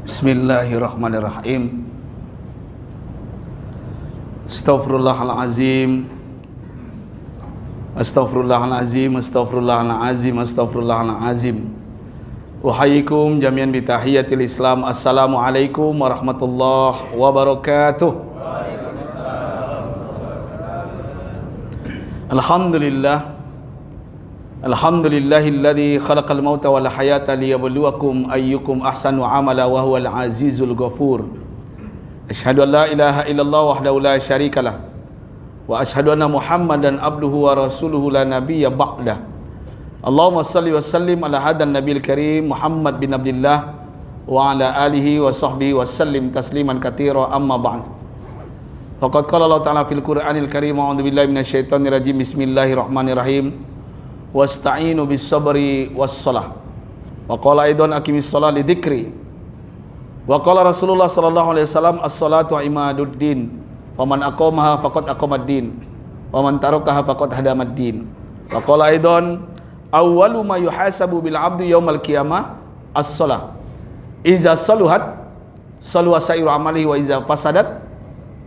Bismillahirrahmanirrahim. Astaghfirullahalazim. Astaghfirullahalazim. Astaghfirullahalazim. Astaghfirullahalazim. Uhayyikum jami'an bi tahiyatil Islam. Assalamualaikum warahmatullahi wabarakatuh. Alhamdulillah. Alhamdulillahilladzi khalaqal mauta wal hayata liyabluwakum ayyukum ahsanu amala wa huwal azizul ghafur. Asyhadu an la ilaha illallah wahdahu la syarikalah wa asyhadu anna Muhammadan abduhu wa rasuluhu la nabiyya ba'dah. Allahumma shalli wa sallim ala hadan nabiyil karim Muhammad bin Abdullah wa ala alihi wa sahbihi wa sallim tasliman katsira amma ba'd. Faqad qala Allah ta'ala fil Qur'anil Karim a'udzu billahi minasyaitonir rajim. Bismillahirrahmanirrahim. Wasta'inu bis sabri was salah. Wa qala aidan aqimis shalah li dzikri. Wa qala Rasulullah sallallahu alaihi wasallam as-salatu imaduddin. Wa man aqamaha faqad aqamaddin. Wa man tarakaha faqad hadamaddin. Wa qala aidan awwalu ma yuhasabu bil 'abdi yaumal qiyamah as-salah. Iza saluhat saluha sa'iru amalihi wa iza fasadat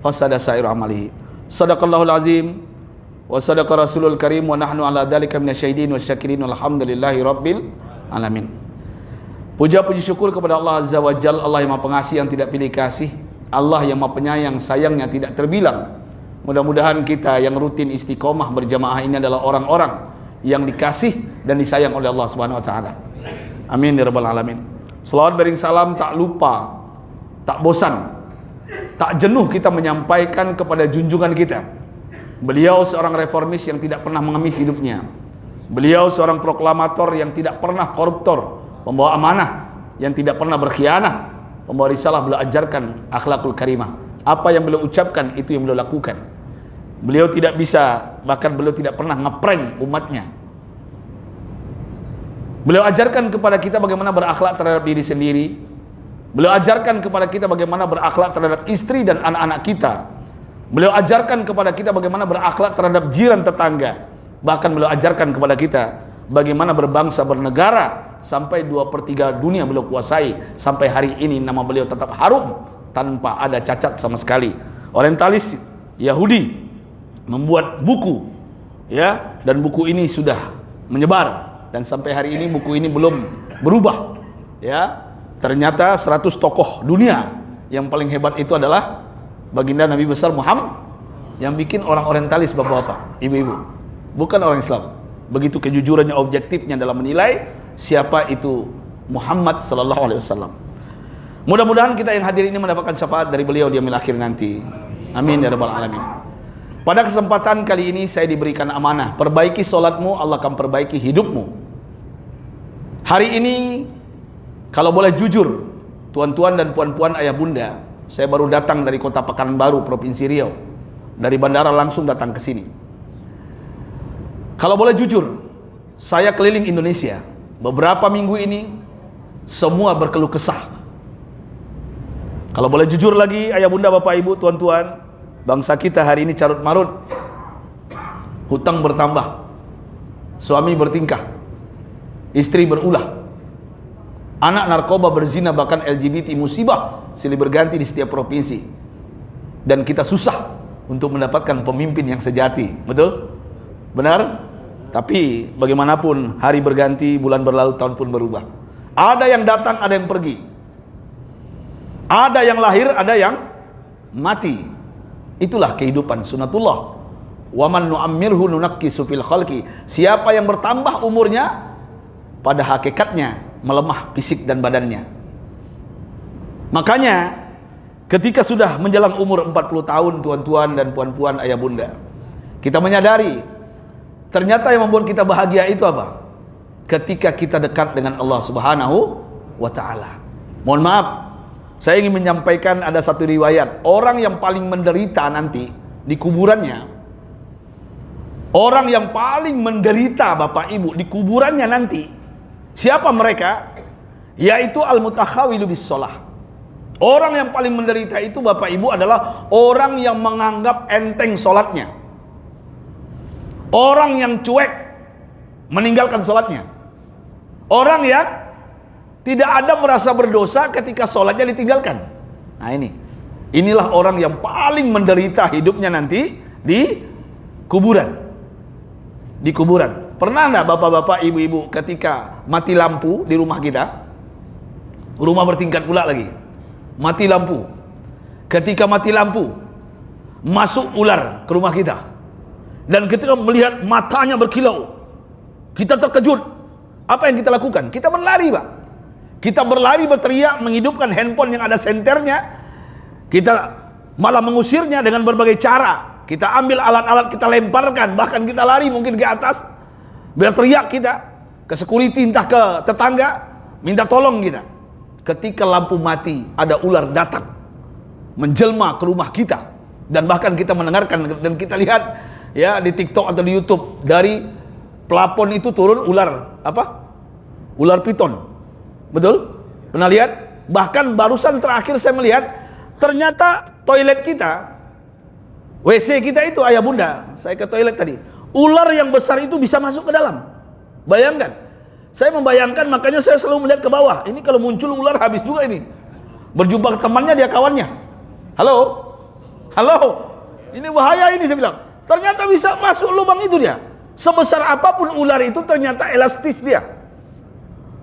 fasada sa'iru amalihi. Shadaqallahul azim. Wa sadaqa rasulul karim wa nahnu ala dzalika minasyahidin wasyakirin walhamdulillahi rabbil alamin. Puja puji syukur kepada Allah Azza wa Jalla, Allah yang Maha Pengasih yang tidak pilih kasih, Allah yang Maha Penyayang sayangnya tidak terbilang. Mudah-mudahan kita yang rutin istiqomah berjamaah ini adalah orang-orang yang dikasih dan disayang oleh Allah Subhanahu wa taala. Amin ya rabbal alamin. Selawat bering salam tak lupa, tak bosan, tak jenuh kita menyampaikan kepada junjungan kita. Beliau seorang reformis yang tidak pernah mengemis hidupnya. Beliau seorang proklamator yang tidak pernah koruptor, pembawa amanah yang tidak pernah berkhianat, pembawa risalah. Beliau ajarkan akhlakul karimah. Apa yang beliau ucapkan itu yang beliau lakukan. Beliau tidak bisa, bahkan beliau tidak pernah ngeprank umatnya. Beliau ajarkan kepada kita bagaimana berakhlak terhadap diri sendiri. Beliau ajarkan kepada kita bagaimana berakhlak terhadap istri dan anak-anak kita. Beliau ajarkan kepada kita bagaimana berakhlak terhadap jiran tetangga. Bahkan beliau ajarkan kepada kita bagaimana berbangsa bernegara. Sampai 2/3 dunia beliau kuasai. Sampai hari ini nama beliau tetap harum tanpa ada cacat sama sekali. Orientalis Yahudi membuat buku, ya, dan buku ini sudah menyebar dan sampai hari ini buku ini belum berubah, ya. Ternyata 100 tokoh dunia yang paling hebat itu adalah baginda Nabi besar Muhammad. Yang bikin orang orientalis, bapak-bapak, ibu-ibu, bukan orang Islam. Begitu kejujurannya, objektifnya dalam menilai siapa itu Muhammad sallallahu alaihi wasallam. Mudah-mudahan kita yang hadir ini mendapatkan syafaat dari beliau di yaumil akhir nanti. Amin ya rabbal alamin. Pada kesempatan kali ini saya diberikan amanah, perbaiki solatmu, Allah akan perbaiki hidupmu. Hari ini kalau boleh jujur, tuan-tuan dan puan-puan, ayah bunda, saya baru datang dari kota Pekanbaru, Provinsi Riau. Dari bandara langsung datang ke sini. Kalau boleh jujur, saya keliling Indonesia. Beberapa minggu ini, semua berkeluh kesah. Kalau boleh jujur lagi, ayah bunda, bapak ibu, tuan-tuan, bangsa kita hari ini carut marut. Hutang bertambah. Suami bertingkah. Istri berulah. Anak narkoba, berzina, bahkan LGBT, musibah silih berganti di setiap provinsi. Dan kita susah untuk mendapatkan pemimpin yang sejati. Betul? Benar? Tapi bagaimanapun hari berganti, bulan berlalu, tahun pun berubah. Ada yang datang, ada yang pergi. Ada yang lahir, ada yang mati. Itulah kehidupan sunnatullah. Wa man nu'ammirhu nunakkisu fil khalqi. Siapa yang bertambah umurnya, pada hakikatnya melemah fisik dan badannya. Makanya ketika sudah menjelang umur 40 tahun, tuan-tuan dan puan-puan, ayah bunda, kita menyadari ternyata yang membuat kita bahagia itu apa? Ketika kita dekat dengan Allah Subhanahu wa taala. Mohon maaf, saya ingin menyampaikan ada satu riwayat, orang yang paling menderita nanti di kuburannya, orang yang paling menderita Bapak Ibu di kuburannya nanti, siapa mereka? Yaitu al-mutakhawilu bis shalah. Orang yang paling menderita itu Bapak Ibu adalah orang yang menganggap enteng sholatnya. Orang yang cuek meninggalkan sholatnya. Orang yang Tidak ada merasa berdosa ketika sholatnya ditinggalkan. Nah inilah orang yang paling menderita hidupnya nanti di kuburan. Di kuburan. Pernah enggak bapak-bapak, ibu-ibu ketika mati lampu di rumah kita? Rumah bertingkat pula lagi. Mati lampu. Ketika mati lampu, masuk ular ke rumah kita. Dan ketika melihat matanya berkilau, kita terkejut. Apa yang kita lakukan? Kita berlari, Pak. Kita berlari berteriak, menghidupkan handphone yang ada senternya. Kita malah mengusirnya dengan berbagai cara. Kita ambil alat-alat, kita lemparkan, bahkan kita lari mungkin ke atas. Biar teriak kita ke security, entah ke tetangga, minta tolong kita. Ketika lampu mati, ada ular datang menjelma ke rumah kita. Dan bahkan kita mendengarkan dan kita lihat ya di TikTok atau di YouTube, dari plafon itu turun ular apa? Ular piton. Betul? Pernah lihat? Bahkan barusan terakhir saya melihat, ternyata toilet kita, WC kita itu, ayah bunda, saya ke toilet tadi, ular yang besar itu bisa masuk ke dalam. Bayangkan. Saya membayangkan, makanya saya selalu melihat ke bawah. Ini kalau muncul ular habis juga ini. Berjumpa ke temannya, dia kawannya. Halo? Halo? Ini bahaya ini, saya bilang. Ternyata bisa masuk lubang itu dia. Sebesar apapun ular itu ternyata elastis dia.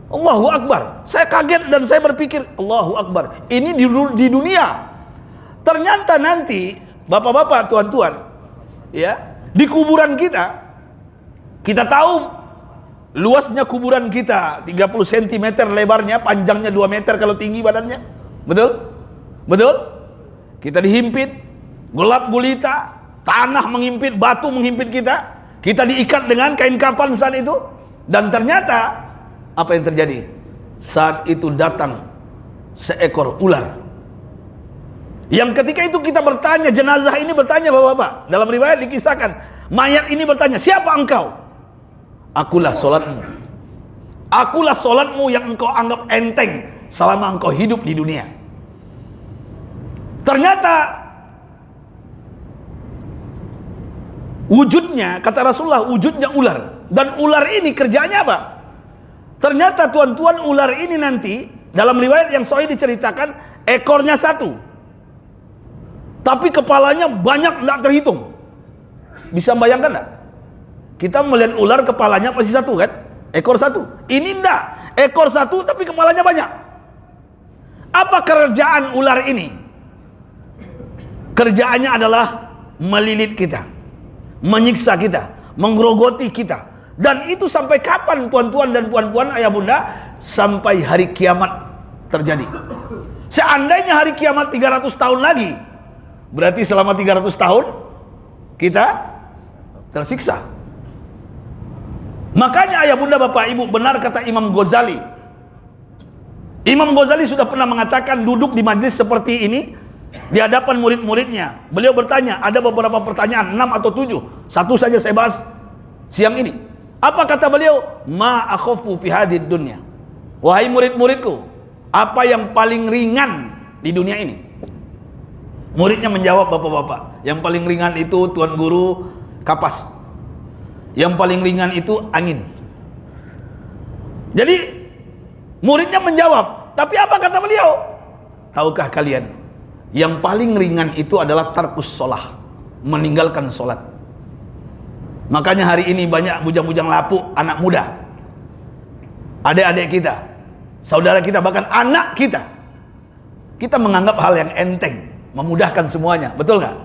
Allahu Akbar. Saya kaget dan saya berpikir, Allahu Akbar. Ini di dunia. Ternyata nanti bapak-bapak, tuan-tuan, ya, di kuburan kita tahu luasnya kuburan kita 30 cm lebarnya, panjangnya 2 meter kalau tinggi badannya. Betul? Betul? Kita dihimpit, gelap gulita, tanah menghimpit, batu menghimpit kita. Kita diikat dengan kain kafan saat itu. Dan ternyata apa yang terjadi? Saat itu datang seekor ular. Yang ketika itu kita bertanya, jenazah ini bertanya, bapak-bapak, dalam riwayat dikisahkan, mayat ini bertanya, siapa engkau? Akulah solatmu. Akulah solatmu yang engkau anggap enteng selama engkau hidup di dunia. Ternyata wujudnya, kata Rasulullah, wujudnya ular. Dan ular ini kerjanya apa? Ternyata tuan-tuan, ular ini nanti dalam riwayat yang sahih diceritakan ekornya satu, tapi kepalanya banyak, tidak terhitung. Bisa bayangkan tidak? Kita melihat ular kepalanya pasti satu kan? Ekor satu. Ini tidak, ekor satu tapi kepalanya banyak. Apa kerjaan ular ini? Kerjaannya adalah melilit kita, menyiksa kita, menggerogoti kita. Dan itu sampai kapan, tuan-tuan dan puan-puan, ayah bunda? Sampai hari kiamat terjadi. Seandainya hari kiamat 300 tahun lagi, berarti selama 300 tahun kita tersiksa. Makanya ayah bunda, bapak ibu, benar kata Imam Ghazali. Imam Ghazali sudah pernah mengatakan, duduk di majlis seperti ini di hadapan murid-muridnya. Beliau bertanya, ada beberapa pertanyaan, 6 atau 7. Satu saja saya bahas siang ini. Apa kata beliau? Ma akhafu fi hadid dunya. Wahai murid-muridku, apa yang paling ringan di dunia ini? Muridnya menjawab, bapak-bapak, yang paling ringan itu tuan guru kapas. Yang paling ringan itu angin. Jadi muridnya menjawab, tapi apa kata beliau? Tahukah kalian, yang paling ringan itu adalah tarkus sholah, meninggalkan sholat. Makanya hari ini banyak bujang-bujang lapuk, anak muda, adik-adik kita, saudara kita, bahkan anak kita. Kita menganggap hal yang enteng, memudahkan semuanya. Betul nggak?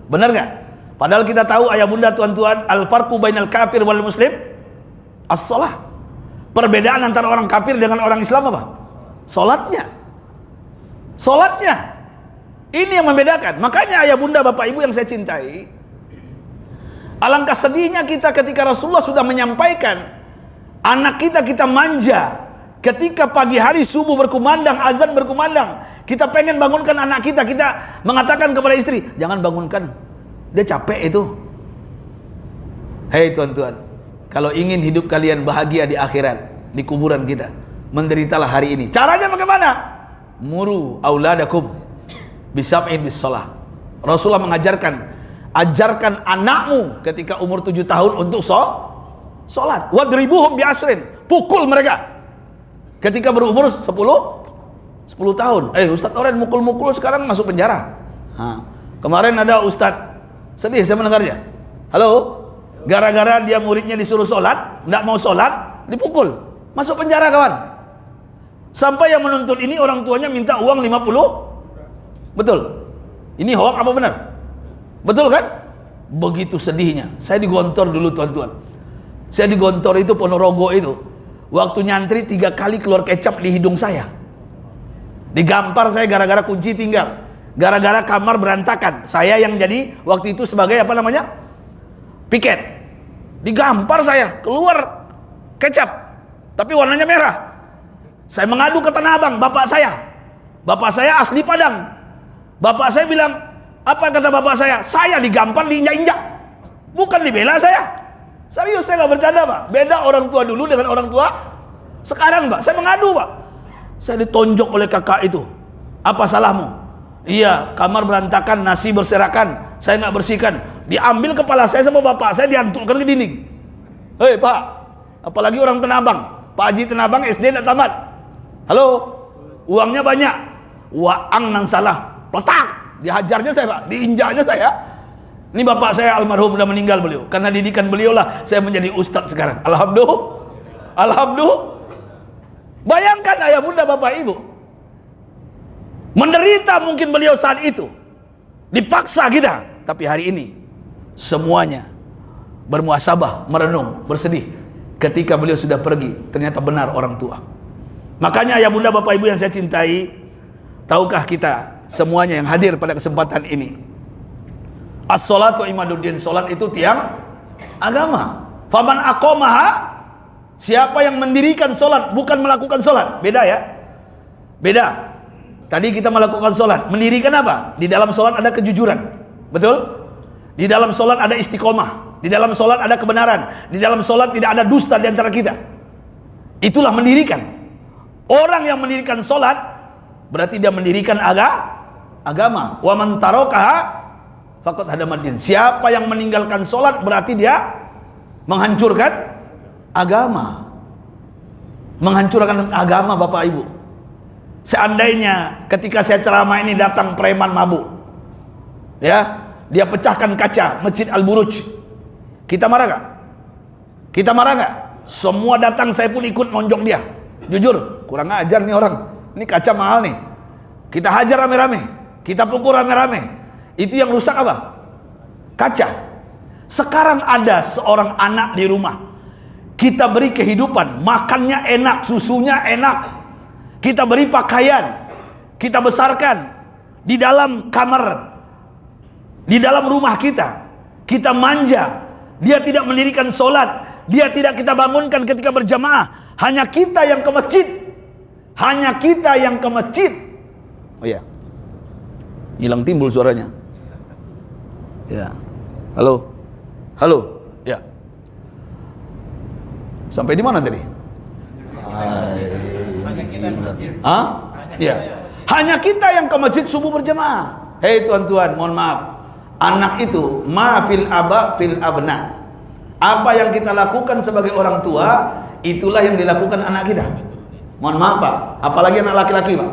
Benar nggak? Padahal kita tahu, ayah bunda, tuan-tuan, al-farqu bainal kafir wal muslim as-sholah. Perbedaan antara orang kafir dengan orang Islam apa? Sholatnya. Sholatnya. Ini yang membedakan. Makanya ayah bunda, bapak ibu yang saya cintai, alangkah sedihnya kita ketika Rasulullah sudah menyampaikan, anak kita manja. Ketika pagi hari subuh berkumandang, azan berkumandang, kita pengen bangunkan anak kita mengatakan kepada istri, jangan bangunkan, dia capek itu. Hei tuan-tuan, kalau ingin hidup kalian bahagia di akhirat, di kuburan kita, menderitalah hari ini. Caranya bagaimana? Muru auladakum bisab'in bis shalah. Rasulullah mengajarkan, ajarkan anakmu ketika umur 7 tahun untuk sholat. Wadribuhum bi asrin, pukul mereka. Ketika berumur 10 tahun. Ustadz Oren mukul-mukul sekarang masuk penjara. Kemarin ada ustadz, sedih saya mendengarnya. Halo, gara-gara dia muridnya disuruh sholat, nggak mau sholat, dipukul, masuk penjara kawan. Sampai yang menuntut ini orang tuanya minta uang 50. Betul? Ini hoax apa benar? Betul kan? Begitu sedihnya. Saya digontor dulu tuan-tuan. Saya digontor itu Ponorogo itu. Waktu nyantri 3 kali keluar kecap di hidung saya. Digampar saya gara-gara kunci tinggal. Gara-gara kamar berantakan. Saya yang jadi waktu itu sebagai apa namanya? Piket. Digampar saya, keluar kecap. Tapi warnanya merah. Saya mengadu ke Tanah Abang, bapak saya. Bapak saya asli Padang. Bapak saya bilang, apa kata bapak saya? Saya digampar, diinjak-injak. Bukan dibela saya. Serius, saya nggak bercanda Pak. Beda orang tua dulu dengan orang tua sekarang Pak. Saya mengadu Pak. Saya ditonjok oleh kakak itu. Apa salahmu? Iya, kamar berantakan, nasi berserakan, saya nggak bersihkan. Diambil kepala saya sama bapak saya, diantukkan ke dinding. Hei Pak, apalagi orang Tanah Abang. Pak Haji Tanah Abang SD nggak tamat. Halo, uangnya banyak. Waang nang salah, petak. Dihajarnya saya Pak, diinjaknya saya. Ini bapak saya almarhum sudah meninggal beliau. Karena didikan beliau lah saya menjadi ustadz sekarang. Alhamdulillah. Bayangkan ayah bunda bapak ibu. Menderita mungkin beliau saat itu. Dipaksa kita. Tapi hari ini semuanya bermuasabah, merenung, bersedih. Ketika beliau sudah pergi, ternyata benar orang tua. Makanya ayah bunda bapak ibu yang saya cintai, tahukah kita semuanya yang hadir pada kesempatan ini, as-sholatu imaduddin, sholat itu tiang agama. Faman aqomaha, siapa yang mendirikan sholat bukan melakukan sholat. Beda ya, beda. Tadi kita melakukan sholat, mendirikan apa? Di dalam sholat ada kejujuran, betul? Di dalam sholat ada istiqomah, di dalam sholat ada kebenaran, di dalam sholat tidak ada dusta di antara kita. Itulah mendirikan. Orang yang mendirikan sholat berarti dia mendirikan agama. Wa man tarakaha faqad hadamaddin. Siapa yang meninggalkan sholat berarti dia menghancurkan agama. Menghancurkan agama Bapak Ibu. Seandainya ketika saya ceramah ini datang preman mabuk, ya, dia pecahkan kaca Masjid Al-Buruj, kita marah gak? Kita marah gak? Semua datang, saya pun ikut monjok dia. Jujur, kurang ajar nih orang. Ini kaca mahal nih. Kita hajar rame-rame, kita pukul rame-rame. Itu yang rusak apa? Kaca. Sekarang ada seorang anak di rumah, kita beri kehidupan, makannya enak, susunya enak, kita beri pakaian, kita besarkan di dalam kamar, di dalam rumah kita, kita manja. Dia tidak mendirikan sholat, dia tidak kita bangunkan ketika berjamaah. Hanya kita yang ke masjid, hanya kita yang ke masjid. Oh ya, hilang timbul suaranya. Ya, halo, halo, ya. Sampai di mana tadi? Ya. Hanya kita yang ke masjid subuh berjamaah. Hei tuan-tuan, mohon maaf. Anak itu ma fil aba fil abna. Apa yang kita lakukan sebagai orang tua, itulah yang dilakukan anak kita. Mohon maaf Pak, apalagi anak laki-laki Pak.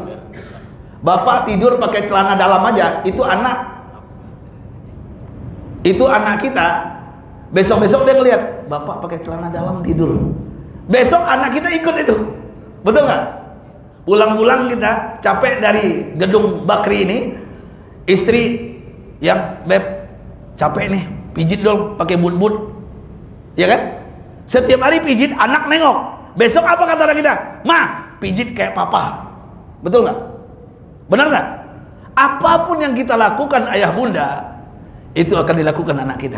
Bapak tidur pakai celana dalam aja, itu anak. Itu anak kita. Besok-besok dia ngeliat, Bapak pakai celana dalam tidur. Besok anak kita ikut itu. Betul nggak? Pulang-pulang kita capek dari gedung Bakri ini, istri yang beb capek nih, pijit dong pakai but-but, ya kan? Setiap hari pijit, anak nengok. Besok apa kata anak kita? Ma, pijit kayak papa. Betul nggak? Benar nggak? Apapun yang kita lakukan ayah bunda, itu akan dilakukan anak kita.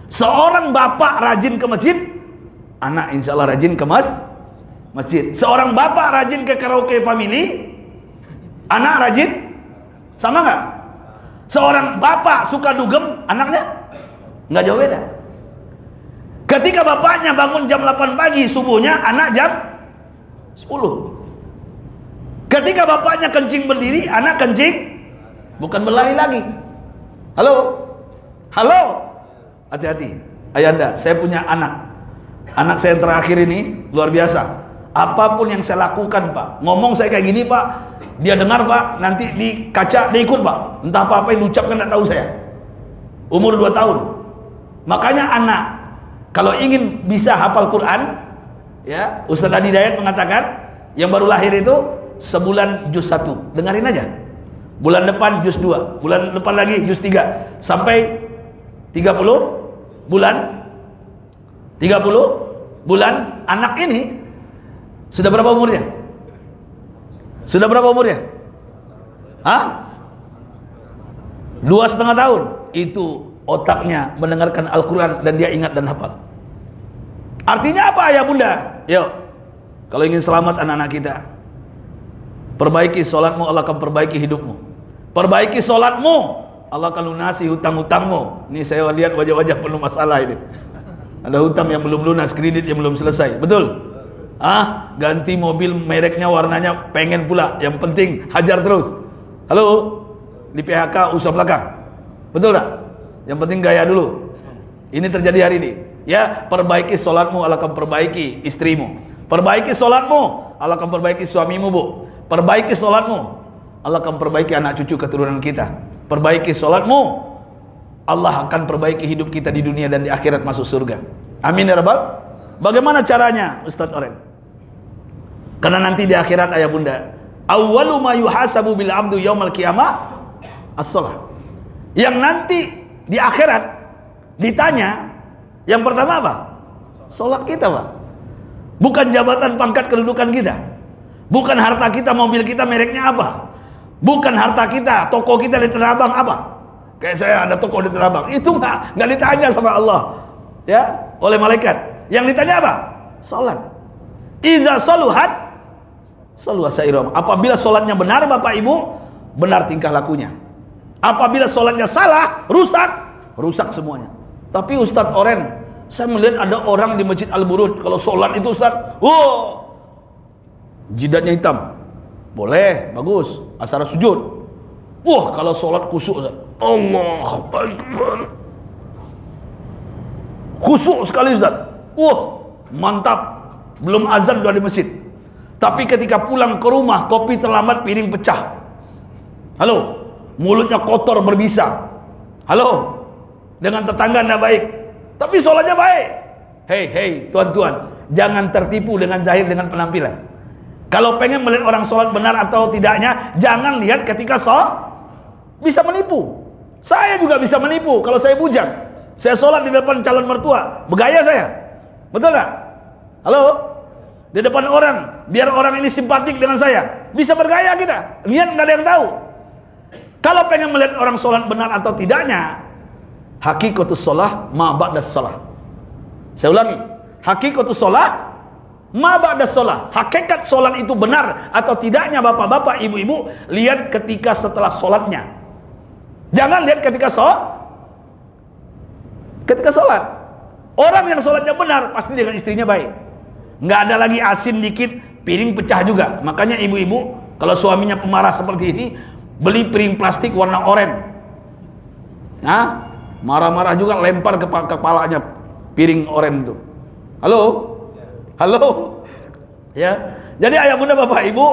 Seorang bapak rajin ke masjid, anak insya Allah rajin ke masjid. Seorang bapak rajin ke karaoke family, anak rajin, sama nggak? Seorang bapak suka dugem, anaknya nggak jauh beda. Ketika bapaknya bangun jam 8 pagi subuhnya, anak jam 10. Ketika bapaknya kencing berdiri, anak kencing bukan berlari lagi. Halo, halo, hati-hati ayanda, saya punya anak. Anak saya yang terakhir ini luar biasa. apapun yang saya lakukan Pak, ngomong saya kayak gini Pak, dia dengar Pak, nanti di kaca dia ikut Pak, entah apa-apa yang diucapkan tidak tahu saya. Umur 2 tahun. Makanya anak kalau ingin bisa hafal Quran, ya, Ustaz Adi Dayat mengatakan yang baru lahir itu sebulan juz 1, dengarin aja. Bulan depan juz 2, bulan depan lagi juz 3, sampai 30 bulan. 30 bulan anak ini sudah berapa umurnya? Sudah berapa umurnya? Hah? 2,5 tahun. Itu otaknya mendengarkan Al-Quran dan dia ingat dan hafal. Artinya apa ayah bunda? Yuk, kalau ingin selamat anak-anak kita, perbaiki sholatmu, Allah akan perbaiki hidupmu. Perbaiki sholatmu, Allah akan lunasi hutang-hutangmu. Ini saya lihat wajah-wajah penuh masalah ini. Ada hutang yang belum lunas, kredit yang belum selesai. Betul? Ganti mobil mereknya, warnanya, pengen pula. Yang penting hajar terus. Halo? Di PHK usaha belakang. Betul tak? Yang penting gaya dulu. Ini terjadi hari ini. Ya, perbaiki sholatmu, Allah akan perbaiki istrimu. Perbaiki sholatmu, Allah akan perbaiki suamimu, Bu. Perbaiki sholatmu, Allah akan perbaiki anak cucu keturunan kita. Perbaiki sholatmu, Allah akan perbaiki hidup kita di dunia dan di akhirat masuk surga. Amin ya Rabbal. Bagaimana caranya Ustadz Oren? Karena nanti di akhirat ayah bunda, awwalu ma yuhasabu bil abdu yaumal qiyamah as-shalah. Yang nanti di akhirat ditanya, yang pertama apa? Sholat kita Pak. Bukan jabatan, pangkat, kedudukan kita. Bukan harta kita, mobil kita, mereknya apa. Bukan harta kita, toko kita di Tanah Abang apa. Kayak saya ada toko di Tanah Abang. Itu nggak ditanya sama Allah, ya, oleh malaikat. Yang ditanya apa? Sholat. Iza saluhat saluha sairam. Apabila sholatnya benar Bapak Ibu, benar tingkah lakunya. Apabila sholatnya salah, rusak semuanya. Tapi Ustadz Oren, saya melihat ada orang di Masjid Al-Burud, kalau sholat itu Ustadz, jidatnya hitam. Boleh, bagus, asar sujud. Kalau sholat khusyuk Ustaz, Allahu Akbar, khusyuk sekali Ustaz. Mantap. Belum azan udah di masjid. Tapi ketika pulang ke rumah, kopi terlambat, piring pecah. Halo, mulutnya kotor berbisa. Halo, dengan tetangga tidak baik, tapi sholatnya baik. Hei tuan-tuan, jangan tertipu dengan zahir, dengan penampilan. Kalau pengen melihat orang sholat benar atau tidaknya, jangan lihat ketika sholat. Bisa menipu. Saya juga bisa menipu kalau saya bujang. Saya sholat di depan calon mertua, bergaya saya. Betul gak? Halo? Di depan orang, biar orang ini simpatik dengan saya. Bisa bergaya kita. Niat gak ada yang tahu. Kalau pengen melihat orang sholat benar atau tidaknya, hakikatus sholah ma ba'das sholah. Saya ulangi, hakikatus sholah ma ba'das sholah. Hakikat sholat itu benar atau tidaknya bapak-bapak, ibu-ibu, lihat ketika setelah sholatnya. Jangan lihat ketika sholat. Orang yang sholatnya benar pasti dengan istrinya baik. Nggak ada lagi asin dikit, piring pecah juga. Makanya ibu-ibu kalau suaminya pemarah seperti ini, beli piring plastik warna oranye. Marah-marah juga lempar ke kepalanya piring oranye itu. Halo, ya. Jadi ayah bunda bapak ibu,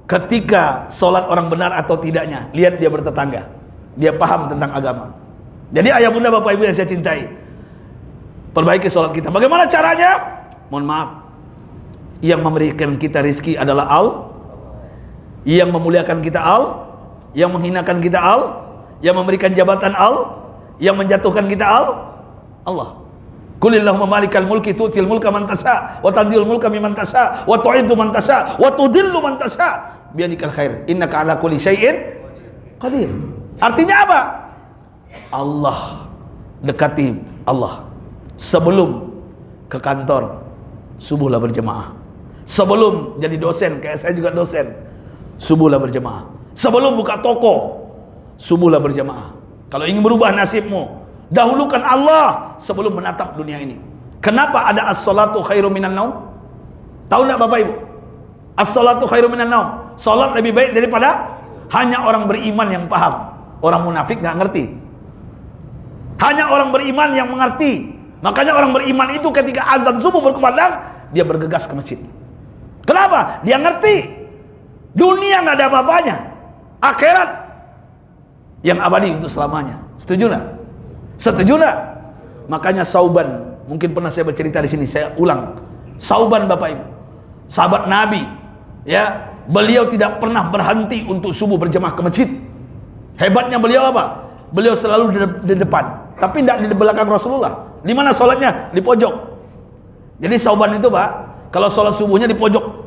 ketika sholat orang benar atau tidaknya, lihat dia bertetangga, dia paham tentang agama. Jadi ayah bunda bapak ibu yang saya cintai, perbaiki sholat kita. Bagaimana caranya? Mohon maaf, yang memberikan kita rizki adalah Allah, yang memuliakan kita Allah, yang menghinakan kita Allah, yang memberikan jabatan Allah, yang menjatuhkan kita Allah. Qulillahumma malikal mulki tu'til mulka man tasha wa tanzilul mulka mimman tasha wa tu'izzu man tasha wa tudhillu man tasha biyadikal khair innaka ala kulli syai'in qadir. Artinya apa? Allah, dekati Allah. Sebelum ke kantor, subuhlah berjemaah. Sebelum jadi dosen, kayak saya juga dosen, subuhlah berjemaah. Sebelum buka toko, subuhlah berjemaah. Kalau ingin berubah nasibmu, dahulukan Allah sebelum menatap dunia ini. Kenapa ada as-salatu khairu minan naum? Tahu enggak Bapak Ibu? As-salatu khairu minan naum. Salat lebih baik daripada, hanya orang beriman yang paham. Orang munafik nggak ngerti. Hanya orang beriman yang mengerti. Makanya orang beriman itu ketika azan subuh berkumandang, dia bergegas ke masjid. Kenapa? Dia ngerti dunia nggak ada apa-apanya, akhirat yang abadi untuk selamanya. Setuju nggak? Setuju nggak? Makanya Sauban, mungkin pernah saya bercerita di sini, saya ulang. Sauban Bapak Ibu, sahabat Nabi, ya, beliau tidak pernah berhenti untuk subuh berjamaah ke masjid. Hebatnya beliau apa? Beliau selalu di depan, tapi tidak di belakang Rasulullah. Di mana sholatnya? Di pojok. Jadi Sauban itu Pak, kalau sholat subuhnya di pojok.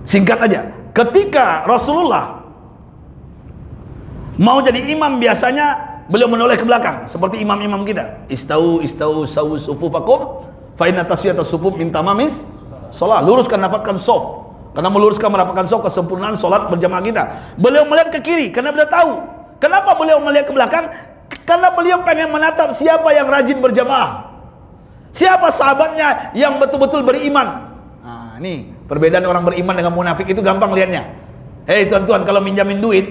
Singkat aja, ketika Rasulullah mau jadi imam, biasanya beliau menoleh ke belakang seperti imam-imam kita. Istau sawu sufufakum fa inna taswiyatas sufuf min tamamis shalah. Luruskan, rapatkan shaf. Karena meluruskan, merapatkan shaf, kesempurnaan sholat berjamaah kita. Beliau melihat ke kiri karena beliau tahu. Kenapa beliau melihat ke belakang? Karena beliau pengen menatap siapa yang rajin berjamaah, siapa sahabatnya yang betul-betul beriman. Nah, ini perbedaan orang beriman dengan munafik itu gampang lihatnya. Hei tuan-tuan, kalau minjamin duit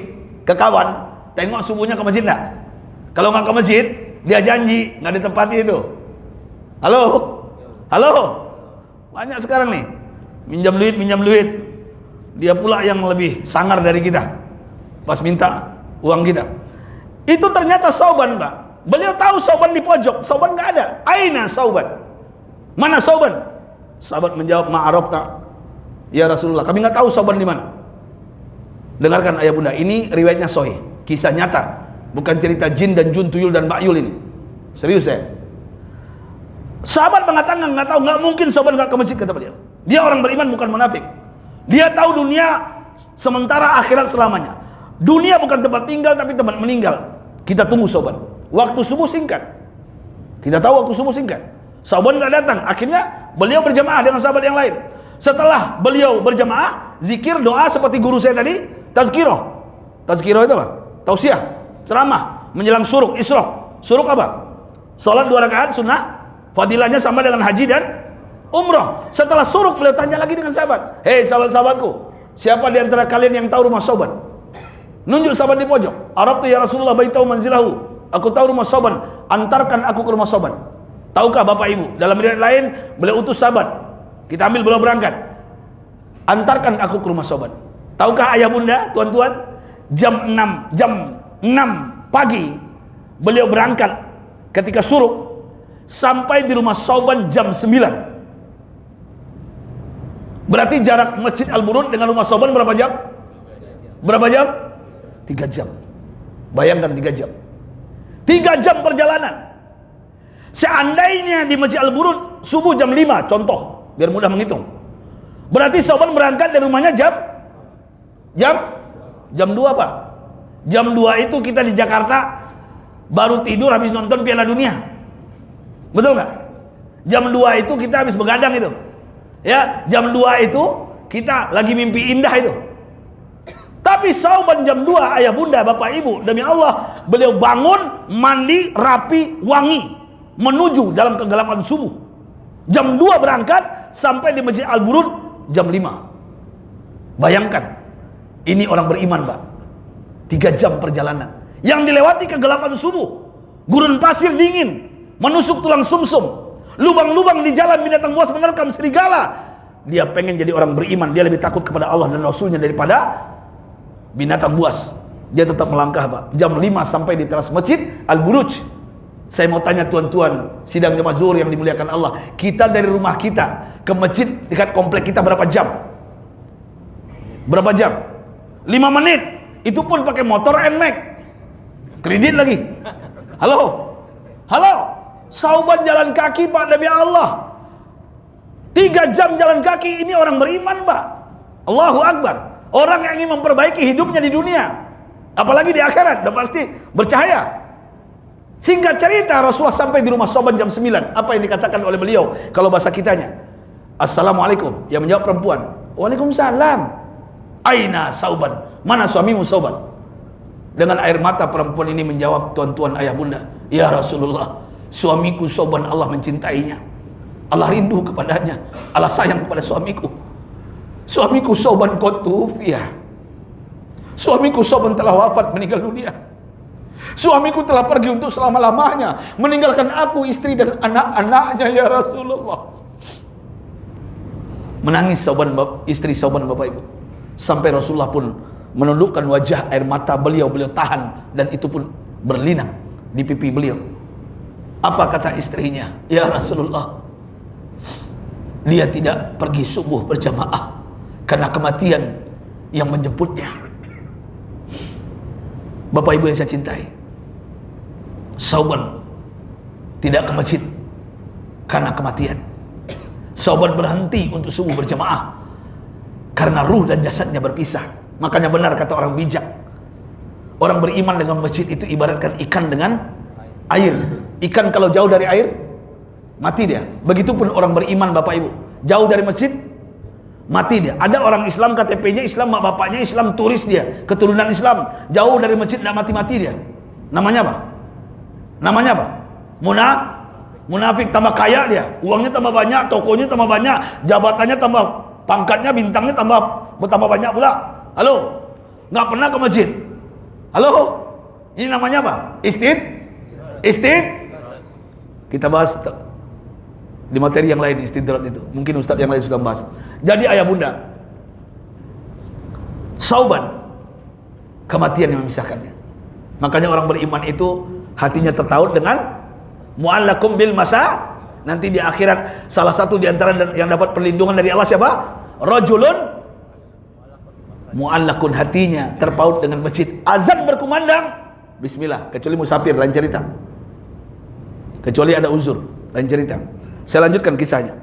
ke kawan, tengok subuhnya ke masjid enggak? Kalau nggak ke masjid, dia janji nggak ditepati itu. Halo, halo, banyak sekarang nih minjam duit. Dia pula yang lebih sangar dari kita pas minta uang kita. Itu ternyata Sauban, Pak. Beliau tahu Sauban di pojok. Sauban nggak ada. Aina Sauban? Mana Sauban? Sahabat menjawab, ma'araf tak ya Rasulullah, kami nggak tahu Sauban di mana. Dengarkan ayah bunda, ini riwayatnya sahih, kisah nyata, bukan cerita jin dan jun tuyul dan makyul ini. Serius saya. Sahabat mengatakan nggak tahu, nggak mungkin Sauban nggak ke masjid, kata beliau. Dia orang beriman, bukan munafik. Dia tahu dunia sementara, akhirat selamanya. Dunia bukan tempat tinggal tapi tempat meninggal. Kita tunggu Sauban. Waktu subuh singkat. Kita tahu waktu subuh singkat. Sauban nggak datang. Akhirnya beliau berjamaah dengan sahabat yang lain. Setelah beliau berjamaah, zikir, doa seperti guru saya tadi, tazkirah. Tazkirah itu apa? Tausiah, ceramah, menjelang syuruk, isyraq. Syuruk apa? Salat 2 rakaat sunnah, fadilahnya sama dengan haji dan umrah. Setelah syuruk beliau tanya lagi dengan sahabat, hei sahabat-sahabatku, siapa di antara kalian yang tahu rumah Sauban? Nunjuk sahabat di pojok. Arab tu ya Rasulullah baitahu manzilahu. Aku tahu rumah Sauban, antarkan aku ke rumah Sauban. Tahukah Bapak Ibu, dalam riwayat lain beliau utus sahabat, kita ambil beliau berangkat, antarkan aku ke rumah Sauban. Tahukah ayah bunda, tuan-tuan, jam 6 pagi beliau berangkat ketika syuruk, sampai di rumah Sauban jam 9. Berarti jarak Masjid Al-Burud dengan rumah Sauban berapa jam? Berapa jam? 3 jam. Bayangkan 3 jam. 3 jam perjalanan. Seandainya di Masjid Al-Burud subuh jam 5, contoh, biar mudah menghitung. Berarti Sauban berangkat dari rumahnya jam 2, Pak. Jam 2 itu kita di Jakarta baru tidur habis nonton Piala Dunia. Betul nggak? Jam 2 itu kita habis begadang itu. Ya, jam 2 itu kita lagi mimpi indah itu. Tapi Sauban jam 2, ayah bunda, bapak ibu, demi Allah, beliau bangun, mandi, rapi, wangi, menuju dalam kegelapan subuh. Jam 2 berangkat, sampai di Masjid Al-Burud jam 5. Bayangkan, ini orang beriman, Pak. 3 jam perjalanan yang dilewati kegelapan subuh, gurun pasir dingin menusuk tulang sumsum, lubang-lubang di jalan binatang buas menerkam serigala. Dia pengen jadi orang beriman, dia lebih takut kepada Allah dan Rasulnya daripada binatang buas. Dia tetap melangkah, Pak. Jam 5 sampai di teras Masjid Al-Buruj. Saya mau tanya tuan-tuan sidang jemaah zuhur yang dimuliakan Allah, kita dari rumah kita ke masjid dekat komplek kita berapa jam? Berapa jam? 5 menit. Itu pun pakai motor NMAX, kredit lagi. Halo, halo. Sauban jalan kaki, Pak, demi Allah. 3 jam jalan kaki. Ini orang beriman, Pak. Allahu Akbar. Orang yang ingin memperbaiki hidupnya di dunia, apalagi di akhirat, udah pasti bercahaya. Singkat cerita, Rasulullah sampai di rumah Sauban jam 9. Apa yang dikatakan oleh beliau kalau bahasa kitanya? Assalamualaikum. Yang menjawab perempuan. Waalaikumsalam. Aina Sauban? Mana suamimu Sauban? Dengan air mata perempuan ini menjawab, tuan-tuan ayah bunda, ya Rasulullah, suamiku Sauban Allah mencintainya, Allah rindu kepadanya, Allah sayang kepada suamiku. Suamiku Sauban qad tuwfiya. Suamiku Sauban telah wafat, meninggal dunia. Suamiku telah pergi untuk selama-lamanya, meninggalkan aku, istri dan anak-anaknya, ya Rasulullah. Menangis istri Sauban Bapak Ibu. Sampai Rasulullah pun menundukkan wajah, air mata beliau tahan, dan itu pun berlinang di pipi beliau. Apa kata istrinya? Ya Rasulullah, dia tidak pergi subuh berjamaah karena kematian yang menjemputnya. Bapak Ibu yang saya cintai, Sauban tidak ke masjid karena kematian. Sauban berhenti untuk subuh berjamaah karena ruh dan jasadnya berpisah. Makanya benar kata orang bijak, orang beriman dengan masjid itu ibaratkan ikan dengan air. Ikan kalau jauh dari air, mati dia. Begitupun orang beriman Bapak Ibu, jauh dari masjid, mati dia. Ada orang Islam, KTP-nya Islam, mak bapaknya Islam, turis dia, keturunan Islam, jauh dari masjid, tidak mati-mati dia. Namanya apa? Namanya apa? Munafik. Tambah kaya dia, uangnya tambah banyak, tokonya tambah banyak, jabatannya tambah, pangkatnya, bintangnya bertambah banyak pula. Halo, nggak pernah ke masjid. Halo, ini namanya apa? Kita bahas di materi yang lain, istidrat itu. Mungkin ustadz yang lain sudah bahas. Jadi ayah bunda, Sauban, kematian yang memisahkannya. Makanya orang beriman itu hatinya tertaut dengan mu'allakum bil masa. Nanti di akhirat salah satu di antara yang dapat perlindungan dari Allah siapa? Rajulun mu'allakun, hatinya terpaut dengan masjid. Azan berkumandang, bismillah, kecuali musafir lain cerita, kecuali ada uzur lain cerita. Saya lanjutkan kisahnya.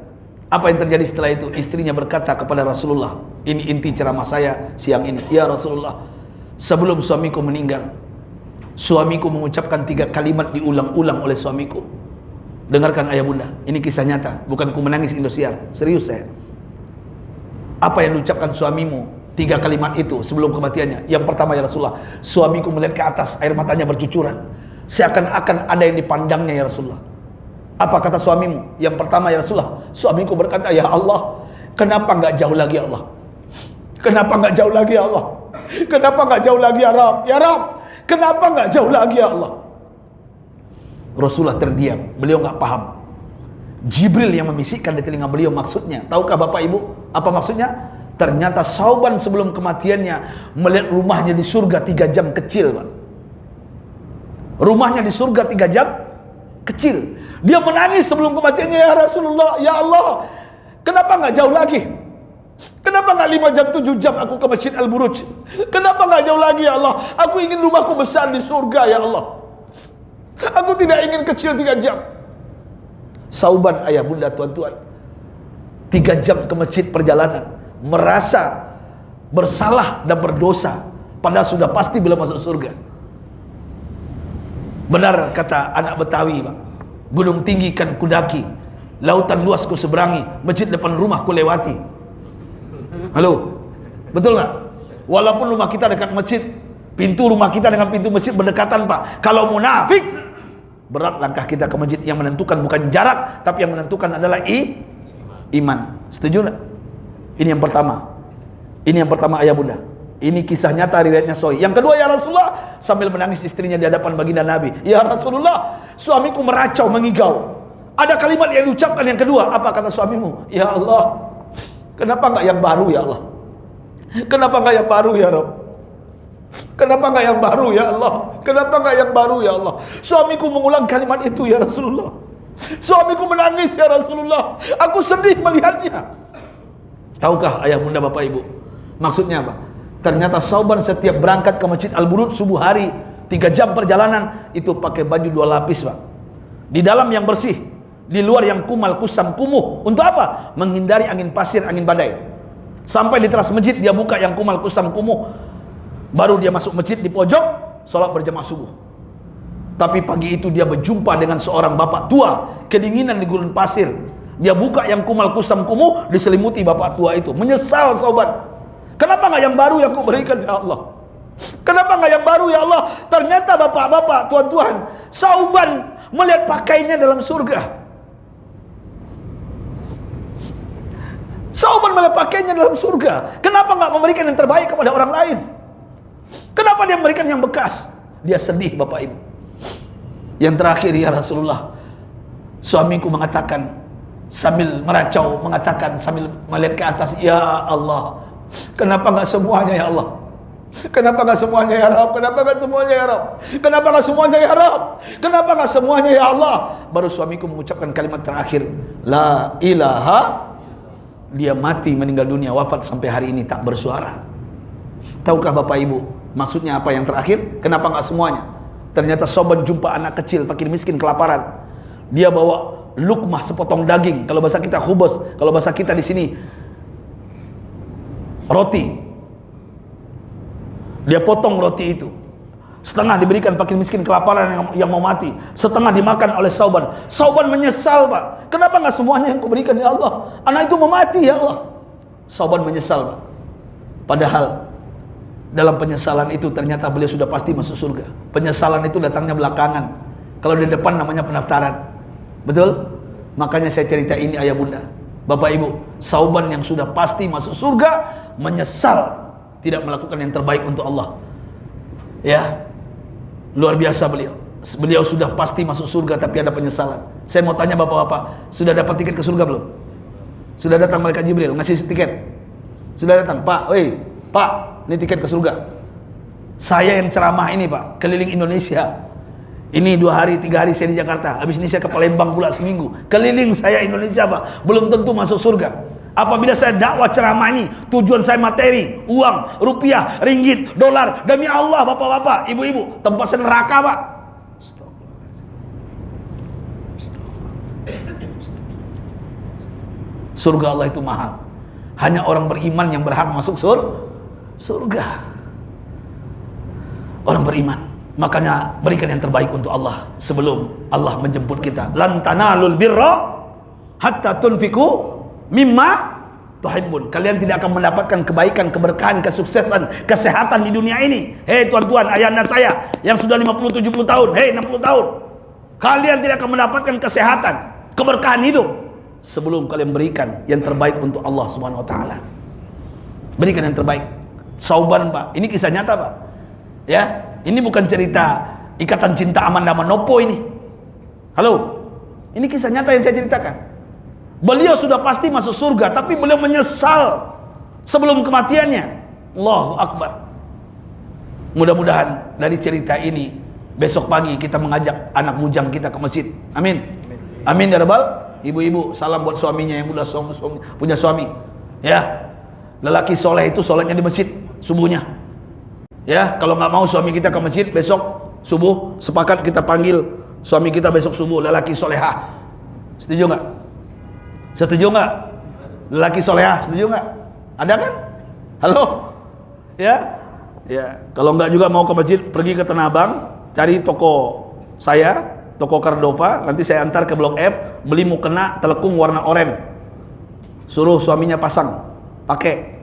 Apa yang terjadi setelah itu? Istrinya berkata kepada Rasulullah, ini inti ceramah saya siang ini. Ya Rasulullah, sebelum suamiku meninggal, suamiku mengucapkan 3 kalimat diulang-ulang oleh suamiku. Dengarkan ayah bunda, ini kisah nyata, bukan ku menangis Indosiar, serius saya. Apa yang diucapkan suamimu 3 kalimat itu sebelum kematiannya? Yang pertama, ya Rasulullah, suamiku melihat ke atas, air matanya bercucuran, seakan-akan ada yang dipandangnya ya Rasulullah. Apa kata suamimu? Yang pertama, ya Rasulullah, suamiku berkata, ya Allah, kenapa enggak jauh lagi ya Allah? Kenapa enggak jauh lagi ya Allah? Kenapa enggak jauh lagi ya Rab? Ya Rab, kenapa enggak jauh lagi ya Allah? Rasulullah terdiam, beliau enggak paham. Jibril yang membisikkan di telinga beliau maksudnya. Tahukah Bapak Ibu apa maksudnya? Ternyata Sauban sebelum kematiannya melihat rumahnya di surga 3 jam kecil, Pak. Rumahnya di surga 3 jam kecil. Dia menangis sebelum kematiannya, ya Rasulullah, ya Allah, kenapa enggak jauh lagi? Kenapa enggak 5 jam 7 jam aku ke Masjid Al-Buruj? Kenapa enggak jauh lagi ya Allah? Aku ingin rumahku besar di surga ya Allah. Aku tidak ingin kecil 3 jam. Sauban ayah bunda tuan-tuan, 3 jam ke masjid perjalanan, merasa bersalah dan berdosa, padahal sudah pasti belum masuk surga. Benar kata anak Betawi, Pak, gunung tinggi kan kudaki, lautan luas ku seberangi, masjid depan rumah ku lewati. Halo, betul nggak? Walaupun rumah kita dekat masjid, pintu rumah kita dengan pintu masjid berdekatan, Pak. Kalau munafik, berat langkah kita ke masjid. Yang menentukan bukan jarak, tapi yang menentukan adalah iman. Setuju nggak? Ini yang pertama. Ini yang pertama ayah bunda. Ini kisah nyata riwayatnya Sahih. Yang kedua, ya Rasulullah, sambil menangis istrinya di hadapan baginda Nabi. Ya Rasulullah, suamiku meracau, mengigau. Ada kalimat yang diucapkan yang kedua. Apa kata suamimu? Ya Allah, kenapa enggak yang baru ya Allah? Kenapa enggak yang baru ya Rabb? Kenapa enggak yang baru ya Allah? Kenapa enggak yang baru ya Allah? Suamiku mengulang kalimat itu ya Rasulullah. Suamiku menangis ya Rasulullah. Aku sedih melihatnya. Tahukah ayah bunda bapak ibu? Maksudnya apa? Ternyata Sauban setiap berangkat ke Masjid Al-Buruj subuh hari, 3 jam perjalanan, itu pakai baju 2 lapis, Pak. Di dalam yang bersih, di luar yang kumal, kusam, kumuh. Untuk apa? Menghindari angin pasir, angin badai. Sampai di teras masjid dia buka yang kumal, kusam, kumuh. Baru dia masuk masjid di pojok, sholat berjamaah subuh. Tapi pagi itu dia berjumpa dengan seorang bapak tua, kedinginan di gurun pasir. Dia buka yang kumal, kusam, kumuh, diselimuti bapak tua itu. Menyesal Sauban. Kenapa nggak yang baru yang ku berikan ya Allah? Kenapa nggak yang baru ya Allah? Ternyata bapak-bapak, tuan-tuan, Sauban melihat pakaiannya dalam surga. Sauban melihat pakaiannya dalam surga. Kenapa nggak memberikan yang terbaik kepada orang lain? Kenapa dia memberikan yang bekas? Dia sedih bapak ibu. Yang terakhir ya Rasulullah, suamiku mengatakan, sambil meracau, mengatakan sambil melihat ke atas, ya Allah, kenapa nggak semuanya ya Allah? Kenapa nggak semuanya ya Rabb? Kenapa nggak semuanya ya Rabb? Kenapa nggak semuanya ya Rabb? Kenapa nggak semuanya ya Allah? Baru suamiku mengucapkan kalimat terakhir, la ilaha. Dia mati, meninggal dunia, wafat sampai hari ini tak bersuara. Tahukah Bapak Ibu maksudnya apa yang terakhir? Kenapa nggak semuanya? Ternyata Sauban jumpa anak kecil fakir miskin kelaparan. Dia bawa lukmah sepotong daging, kalau bahasa kita khubus, kalau bahasa kita di sini roti. Dia potong roti itu, setengah diberikan fakir miskin kelaparan yang mau mati, setengah dimakan oleh Sauban. Sauban menyesal, Pak. Kenapa nggak semuanya yang kuberikan ya Allah? Anak itu mau mati ya Allah. Sauban menyesal, Pak. Padahal dalam penyesalan itu ternyata beliau sudah pasti masuk surga. Penyesalan itu datangnya belakangan. Kalau di depan namanya pendaftaran. Betul? Makanya saya cerita ini ayah bunda, Bapak Ibu, Sauban yang sudah pasti masuk surga menyesal tidak melakukan yang terbaik untuk Allah. Ya, luar biasa beliau. Beliau sudah pasti masuk surga tapi ada penyesalan. Saya mau tanya bapak-bapak, sudah dapat tiket ke surga belum? Sudah datang malaikat Jibril ngasih tiket? Sudah datang, Pak, woi, Pak, ini tiket ke surga. Saya yang ceramah ini Pak, keliling Indonesia. Ini 2 hari, 3 hari saya di Jakarta. Habis ini saya ke Palembang pula seminggu. Keliling saya Indonesia Pak, belum tentu masuk surga. Apabila saya dakwah ceramah ini, tujuan saya materi, uang, rupiah, ringgit, dolar. Demi Allah bapak-bapak, ibu-ibu, tempat saya neraka Pak. Surga Allah itu mahal. Hanya orang beriman yang berhak masuk surga. Orang beriman. Makanya berikan yang terbaik untuk Allah sebelum Allah menjemput kita. Lan tanalul birra hatta tunfiku mimma tuhibbun. Kalian tidak akan mendapatkan kebaikan, keberkahan, kesuksesan, kesehatan di dunia ini. Hei tuan-tuan, ayahanda saya yang sudah 50-70 tahun, hei 60 tahun. Kalian tidak akan mendapatkan kesehatan, keberkahan hidup sebelum kalian berikan yang terbaik untuk Allah Subhanahu wa taala. Berikan yang terbaik. Sauban, Pak. Ini kisah nyata, Pak. Ya, ini bukan cerita ikatan cinta Amanda Manopo ini. Halo. Ini kisah nyata yang saya ceritakan. Beliau sudah pasti masuk surga, tapi beliau menyesal sebelum kematiannya. Allahu Akbar. Mudah-mudahan dari cerita ini besok pagi kita mengajak anak bujang kita ke masjid. Amin. Amin ya rabbal. Ibu-ibu, salam buat suaminya yang udah punya suami. Ya. Lelaki soleh itu sholatnya di masjid subuhnya. Ya, kalau nggak mau suami kita ke masjid besok subuh, sepakat kita panggil suami kita besok subuh, lelaki solehah. Setuju nggak? Setuju nggak? Lelaki solehah, setuju nggak? Ada kan? Halo? Ya? Ya. Kalau nggak juga mau ke masjid, pergi ke Tanah Abang, cari toko saya, toko Cardova, nanti saya antar ke Blok F, beli mukena telekung warna oranye. Suruh suaminya pasang, pakai.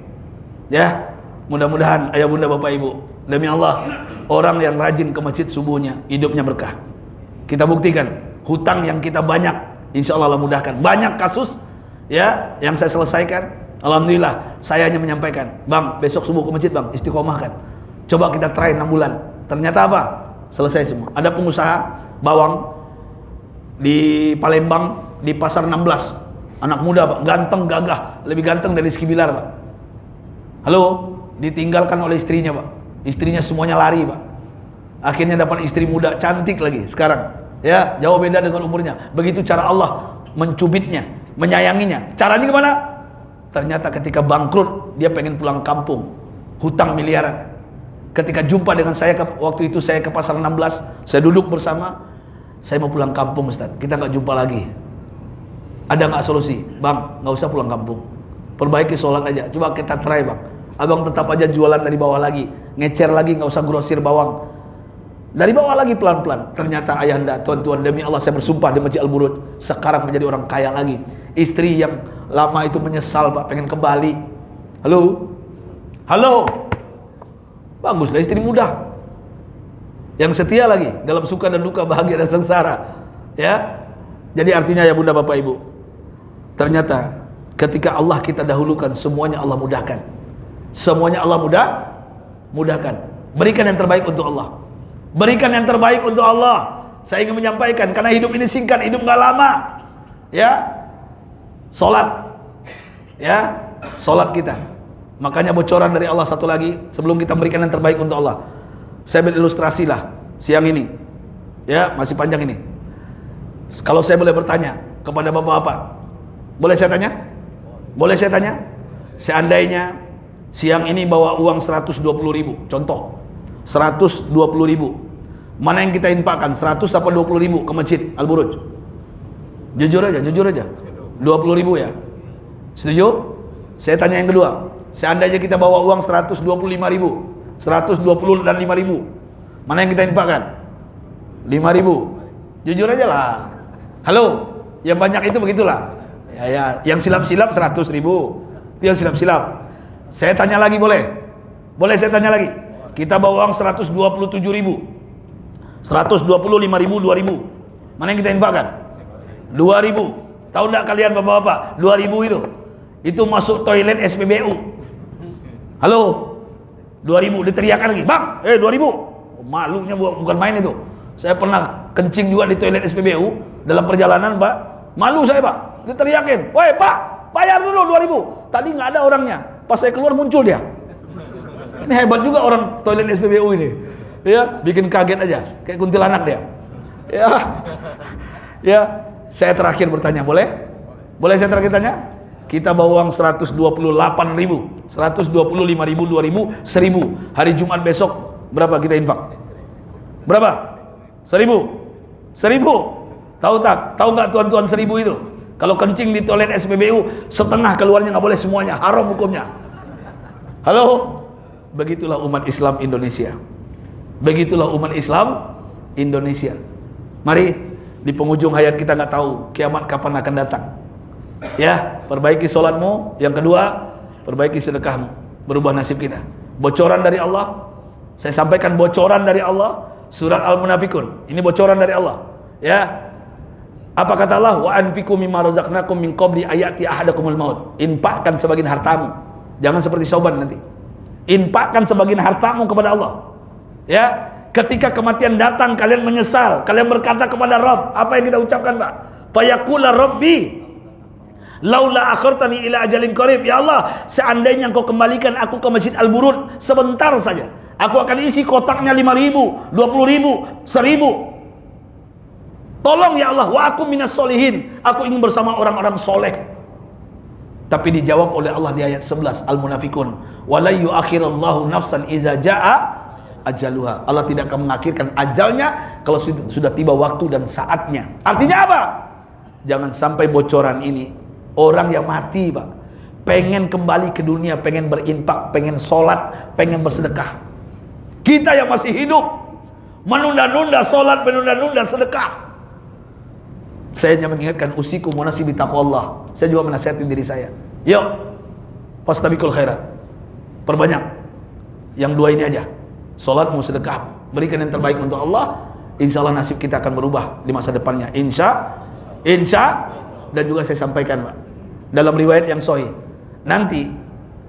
Ya. Mudah-mudahan ayah bunda bapak ibu, demi Allah, orang yang rajin ke masjid subuhnya hidupnya berkah. Kita buktikan, hutang yang kita banyak insya Allah mudahkan. Banyak kasus ya yang saya selesaikan, alhamdulillah. Saya hanya menyampaikan, bang besok subuh ke masjid bang, istiqomah kan. Coba kita try 6 bulan. Ternyata apa? Selesai semua. Ada pengusaha bawang di Palembang, di pasar 16, anak muda Pak, ganteng gagah, lebih ganteng dari Rizky Bilar Pak. Halo, ditinggalkan oleh istrinya Pak. Istrinya semuanya lari Pak. Akhirnya dapat istri muda cantik lagi sekarang. Ya, jauh beda dengan umurnya. Begitu cara Allah mencubitnya, menyayanginya. Caranya gimana? Ternyata ketika bangkrut, dia pengen pulang kampung. Hutang miliaran. Ketika jumpa dengan saya, waktu itu saya ke pasar 16, saya duduk bersama, saya mau pulang kampung Ustaz. Kita nggak jumpa lagi. Ada nggak solusi? Bang, nggak usah pulang kampung. Perbaiki sholat aja. Coba kita try bang. Abang tetap aja jualan dari bawah lagi, ngecer lagi, nggak usah grosir bawang. Dari bawah lagi pelan-pelan. Ternyata ayahanda, tuan-tuan, demi Allah saya bersumpah di Masjid Al-Buruj, sekarang menjadi orang kaya lagi. Istri yang lama itu menyesal Pak, pengen kembali. Halo? Halo? Baguslah istri muda. Yang setia lagi, dalam suka dan duka, bahagia dan sengsara. Ya? Jadi artinya ya bunda bapak ibu, ternyata ketika Allah kita dahulukan, semuanya Allah mudahkan. Semuanya Allah mudahkan. Berikan yang terbaik untuk Allah. Berikan yang terbaik untuk Allah. Saya ingin menyampaikan, karena hidup ini singkat, hidup nggak lama. Ya, Salat. Ya, salat kita. Makanya bocoran dari Allah satu lagi sebelum kita berikan yang terbaik untuk Allah. Saya berilustrasi lah siang ini. Ya, masih panjang ini. Kalau saya boleh bertanya kepada bapak-bapak, boleh saya tanya? Boleh saya tanya? Seandainya siang ini bawa uang 120.000, contoh 120.000, mana yang kita infakkan, 100 apa 20.000 ke Masjid Al-Buruj? Jujur aja 20.000 ya. Setuju? Saya tanya yang kedua, seandainya kita bawa uang 125.000, 120 dan 5.000, mana yang kita infakkan? 5.000. Jujur aja lah. Halo, yang banyak itu begitulah. Ya, yang silap-silap 100.000. Itu yang silap-silap. Saya tanya lagi boleh? Boleh saya tanya lagi? Kita bawa uang 127.000, 120, 5.000, 2.000. Mana yang kita infakkan? 2.000. Tahu enggak kalian bapak-bapak? 2.000 itu masuk toilet SPBU. Halo, 2.000 diteriakan lagi, bang, 2.000. Malunya bukan main itu. Saya pernah kencing juga di toilet SPBU dalam perjalanan, Pak. Malu saya, Pak. Diteriakin, woi Pak, bayar dulu 2.000. Tadi nggak ada orangnya. Pas saya keluar muncul dia. Ini hebat juga orang toilet SPBU ini. Ya, bikin kaget aja, kayak kuntilanak dia. Ya, ya. Saya terakhir bertanya, boleh? Boleh saya terakhir tanya? Kita bawa uang 128.000, 125.000, 2.000, 1.000. Hari Jumat besok berapa kita infak? Berapa? 1.000. 1.000. Tahu tak? Tahu nggak tuan-tuan 1.000 itu? Kalau kencing di toilet SPBU setengah keluarnya, nggak boleh semuanya, haram hukumnya. Halo, begitulah umat Islam Indonesia. Begitulah umat Islam Indonesia. Mari di penghujung hayat kita nggak tahu kiamat kapan akan datang. Ya, perbaiki solatmu. Yang kedua, perbaiki sedekahmu. Berubah nasib kita. Bocoran dari Allah. Saya sampaikan bocoran dari Allah. Surat Al-Munafikun. Ini bocoran dari Allah. Ya. Apa kata Allah? Wa anfiqu mimma razaqnakum min qabli ayati ahadakumul maut. Infakkan sebagian hartamu. Jangan seperti Sauban nanti. Infakkan sebagian hartamu kepada Allah. Ya. Ketika kematian datang, kalian menyesal, kalian berkata kepada Rabb, apa yang kita ucapkan, Pak? Fayaqula Rabbi laula akhartani ila ajalin qarib. Ya Allah, seandainya engkau kembalikan aku ke Masjid Al-Buruj sebentar saja, aku akan isi kotaknya 5.000, 20.000, 1.000. Tolong ya Allah, wa aku minas solihin, aku ingin bersama orang-orang soleh. Tapi dijawab oleh Allah di ayat 11 Al-Munafikun, wala yuakhirallahu nafsan iza jaa ajaluha. Allah tidak akan mengakhirkan ajalnya kalau sudah tiba waktu dan saatnya. Artinya apa? Jangan sampai bocoran ini, orang yang mati, Pak, pengen kembali ke dunia, pengen berinfak, pengen sholat, pengen bersedekah. Kita yang masih hidup menunda-nunda sholat, menunda-nunda sedekah. Saya hanya mengingatkan usikum wa nafsi bitaqwallah. Saya juga menasihati diri saya. Yuk, fastabiqul khairat. Perbanyak yang dua ini aja. Salatmu, sedekah, berikan yang terbaik untuk Allah. Insya Allah nasib kita akan berubah di masa depannya. Insya dan juga saya sampaikan, Pak, dalam riwayat yang sahih, nanti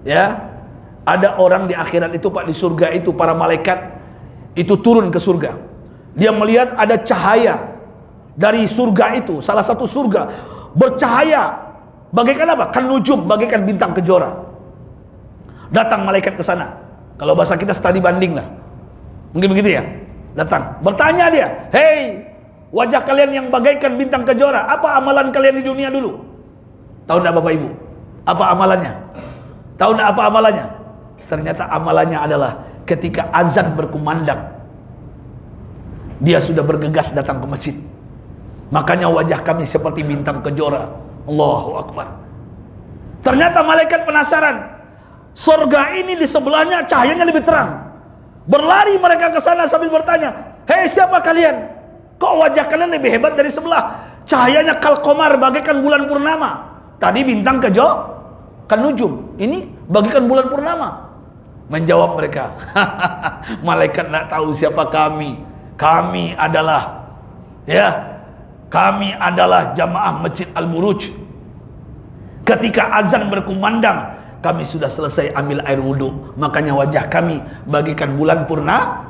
ya ada orang di akhirat itu, Pak, di surga itu para malaikat itu turun ke surga. Dia melihat ada cahaya dari surga itu, salah satu surga bercahaya bagaikan apa? Kan nujum, bagaikan bintang kejora. Datang malaikat ke sana. Kalau bahasa kita studi banding lah, mungkin begitu ya. Datang, bertanya dia, hei, wajah kalian yang bagaikan bintang kejora, apa amalan kalian di dunia dulu? Tahu enggak Bapak Ibu? Apa amalannya? Tahu enggak apa amalannya? Ternyata amalannya adalah ketika azan berkumandang, dia sudah bergegas datang ke masjid. Makanya wajah kami seperti bintang kejora. Allahu Akbar. Ternyata malaikat penasaran. Surga ini di sebelahnya cahayanya lebih terang. Berlari mereka ke sana sambil bertanya, hei, siapa kalian? Kok wajah kalian lebih hebat dari sebelah? Cahayanya kal qamar, bagaikan bulan purnama. Tadi bintang kan nujum, ini bagaikan bulan purnama. Menjawab mereka, malaikat tidak tahu siapa kami. Kami adalah jamaah Masjid Al-Buruj. Ketika azan berkumandang, kami sudah selesai ambil air wudhu, makanya wajah kami bagaikan bulan purnama.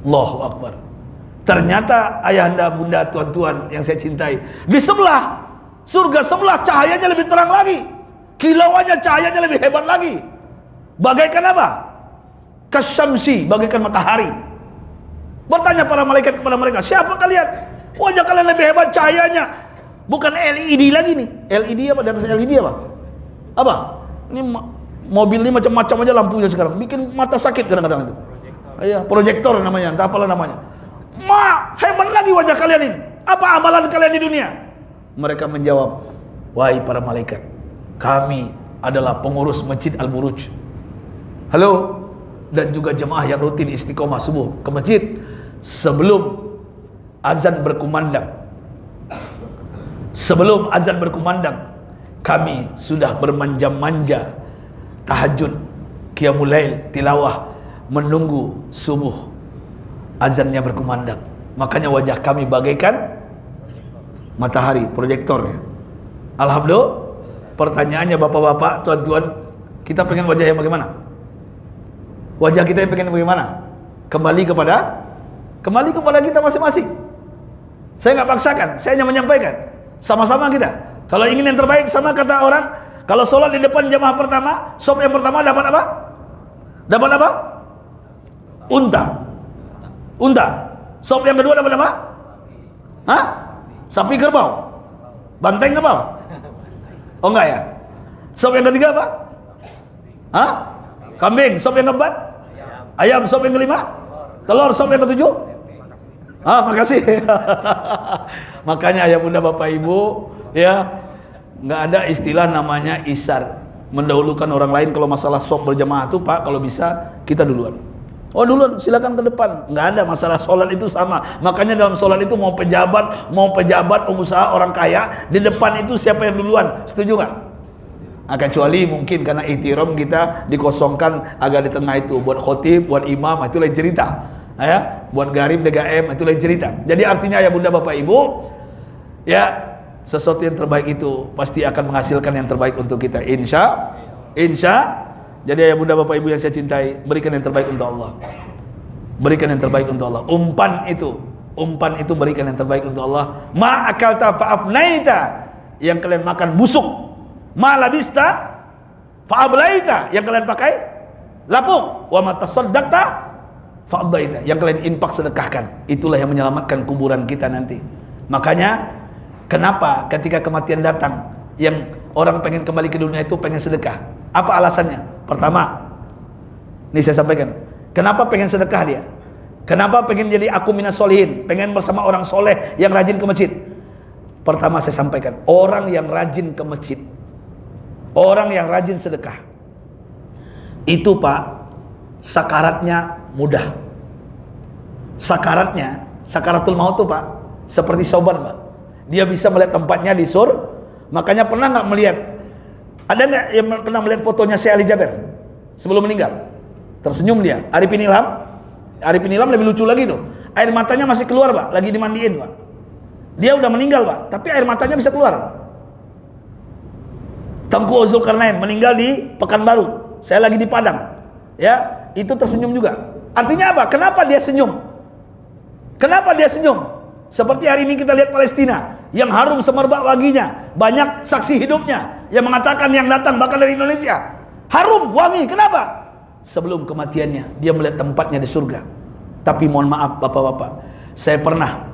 Allahu Akbar. Ternyata ayahanda, bunda, tuan-tuan yang saya cintai, di sebelah Surga sebelah cahayanya lebih terang lagi, kilauannya cahayanya lebih hebat lagi. Bagaikan apa? Kasyamsi, bagaikan matahari. Bertanya para malaikat kepada mereka, siapa kalian? Wajah kalian lebih hebat cahayanya. Bukan LED lagi nih. LED apa? Di atas LED apa? Apa? Ini mobil ini macam-macam aja lampunya sekarang. Bikin mata sakit kadang-kadang itu. Iya, proyektor namanya, entah apalah namanya. Hebat lagi wajah kalian ini. Apa amalan kalian di dunia? Mereka menjawab, wahai para malaikat, kami adalah pengurus Masjid Al-Buruj. Halo, dan juga jemaah yang rutin istiqomah subuh ke masjid sebelum azan berkumandang. Sebelum azan berkumandang, kami sudah bermanja-manja tahajud, qiyamul lail, tilawah, menunggu subuh azannya berkumandang. Makanya wajah kami bagaikan matahari, proyektornya. Alhamdulillah. Pertanyaannya bapak-bapak, tuan-tuan, kita pengen wajah yang bagaimana? Wajah kita yang pengen bagaimana? Kembali kepada kita masing-masing. Saya nggak paksakan, saya hanya menyampaikan. Sama-sama kita. Kalau ingin yang terbaik, sama kata orang, kalau sholat di depan jamaah pertama, sop yang pertama dapat apa? Dapat apa? Unta. Sop yang kedua dapat apa? Hah? Sapi kerbau. Banteng apa? Oh enggak ya? Sop yang ketiga apa? Hah? Kambing. Sop yang keempat? Ayam. Sop yang kelima? Telur. Sop yang ketujuh? Makasih. Makanya ayah bunda bapak ibu, ya, nggak ada istilah namanya isar, mendahulukan orang lain. Kalau masalah sop berjamaah itu, Pak, kalau bisa kita duluan. Oh duluan, silakan ke depan. Nggak ada masalah, sholat itu sama. Makanya dalam sholat itu mau pejabat, pengusaha, orang kaya, di depan itu siapa yang duluan? Setuju nggak? Kecuali mungkin karena ihtiram kita dikosongkan agak di tengah itu, buat khotib, buat imam, itu lain cerita. Ya, buat garim, DGM, itu lain cerita. Jadi artinya ya bunda bapak ibu, ya, sesuatu yang terbaik itu pasti akan menghasilkan yang terbaik untuk kita. Insya. Jadi ya bunda bapak ibu yang saya cintai, berikan yang terbaik untuk Allah. Berikan yang terbaik untuk Allah. Umpan itu berikan yang terbaik untuk Allah. Ma akalta fa'afnaita, yang kalian makan busuk. Ma labista fa'ablaita, yang kalian pakai lapuk. Wa ma tasaddaqta fa'addaita, yang kalian infak sedekahkan. Itulah yang menyelamatkan kuburan kita nanti. Makanya kenapa ketika kematian datang, yang orang pengen kembali ke dunia itu pengen sedekah? Apa alasannya? Pertama, ini saya sampaikan, kenapa pengen sedekah dia? Kenapa pengen jadi aku minas solihin, pengen bersama orang soleh yang rajin ke masjid? Pertama saya sampaikan, orang yang rajin ke masjid, orang yang rajin sedekah, itu Pak, sakaratnya mudah. Sakaratul maut tuh Pak, seperti Sauban Pak, dia bisa melihat tempatnya di sur. Makanya pernah nggak melihat, ada nggak yang pernah melihat fotonya Syekh Ali Jaber sebelum meninggal? Tersenyum dia. Arifin Ilham lebih lucu lagi tuh. Air matanya masih keluar Pak, lagi dimandiin Pak. Dia udah meninggal Pak, tapi air matanya bisa keluar. Tengku Zulkarnain meninggal di Pekanbaru, saya lagi di Padang. Ya, itu tersenyum juga. Artinya apa? Kenapa dia senyum? Seperti hari ini kita lihat Palestina yang harum semerbak waginya, banyak saksi hidupnya yang mengatakan yang datang bahkan dari Indonesia harum wangi. Kenapa? Sebelum kematiannya dia melihat tempatnya di surga. Tapi mohon maaf bapak-bapak, saya pernah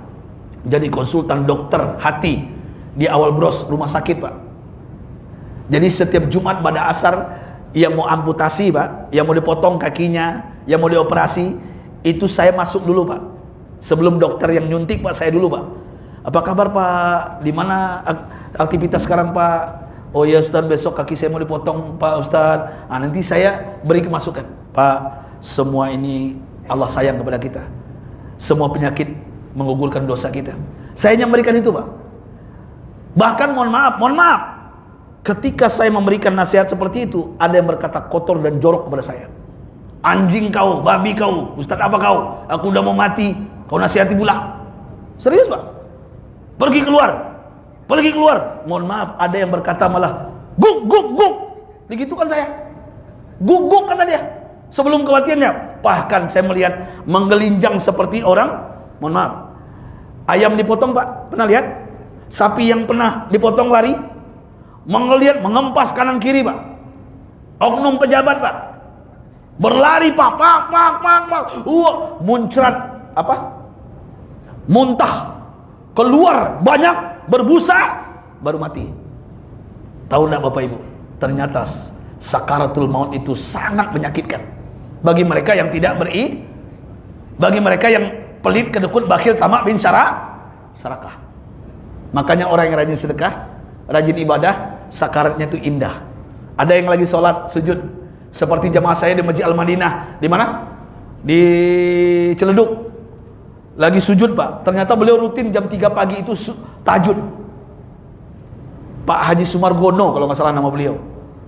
jadi konsultan dokter hati di Awal Bros rumah sakit Pak. Jadi setiap Jumat pada asar, yang mau amputasi Pak, yang mau dipotong kakinya, yang mau dioperasi, itu saya masuk dulu Pak. Sebelum dokter yang nyuntik Pak, saya dulu Pak. Apa kabar Pak? Di mana aktivitas sekarang Pak? Oh ya Ustaz, besok kaki saya mau dipotong Pak Ustaz. Nanti saya beri masukan. Pak, semua ini Allah sayang kepada kita. Semua penyakit menggugurkan dosa kita. Saya yang memberikan itu Pak. Bahkan mohon maaf, ketika saya memberikan nasihat seperti itu, ada yang berkata kotor dan jorok kepada saya. Anjing kau, babi kau, Ustaz apa kau? Aku udah mau mati, kau nasihati pula. Serius Pak. Pergi keluar. Mohon maaf, ada yang berkata malah guk. Digitukan saya. Guk kata dia. Sebelum kematiannya. Bahkan saya melihat menggelinjang seperti orang, mohon maaf, ayam dipotong Pak. Pernah lihat? Sapi yang pernah dipotong lari, mengeliat, mengempas kanan kiri Pak. Oknum pejabat Pak, berlari Pak, muncrat apa? Muntah, keluar banyak, berbusa, baru mati. Tahu enggak Bapak Ibu? Ternyata sakaratul maut itu sangat menyakitkan bagi mereka yang tidak bagi mereka yang pelit, kedekut, bakhil, tamak, bin sarakah. Makanya orang yang rajin sedekah, rajin ibadah, sakaratnya itu indah. Ada yang lagi sholat sujud seperti jamaah saya di Masjid Al-Madinah. Di mana? Di Ciledug. Lagi sujud Pak. Ternyata beliau rutin jam 3 pagi itu tahajud. Pak Haji Sumargono kalau nggak salah nama beliau.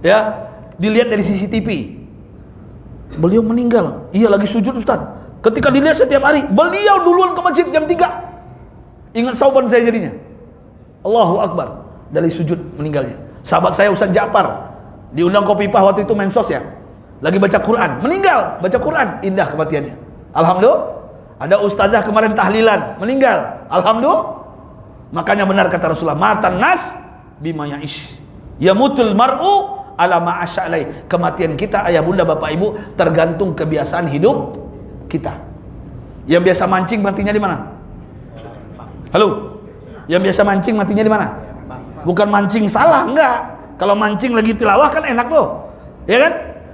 Ya, dilihat dari CCTV. Beliau meninggal. Iya lagi sujud Ustaz. Ketika dilihat setiap hari, beliau duluan ke masjid jam 3. Ingat sauban saya jadinya. Allahu Akbar. Dari sujud meninggalnya. Sahabat saya Ustaz Ja'far diundang Kopi Pah waktu itu mensos ya. Lagi baca Quran, meninggal baca Quran, indah kematiannya. Alhamdulillah. Ada ustazah kemarin tahlilan, meninggal. Alhamdulillah. Makanya benar kata Rasulullah, matan nas bima ya'ish. Yamutul mar'u ala ma asya'alai. Kematian kita ayah bunda bapak ibu tergantung kebiasaan hidup kita. Yang biasa mancing matinya di mana? Halo. Yang biasa mancing matinya di mana? Bukan mancing salah, enggak. Kalau mancing lagi tilawah kan enak tuh. Ya kan?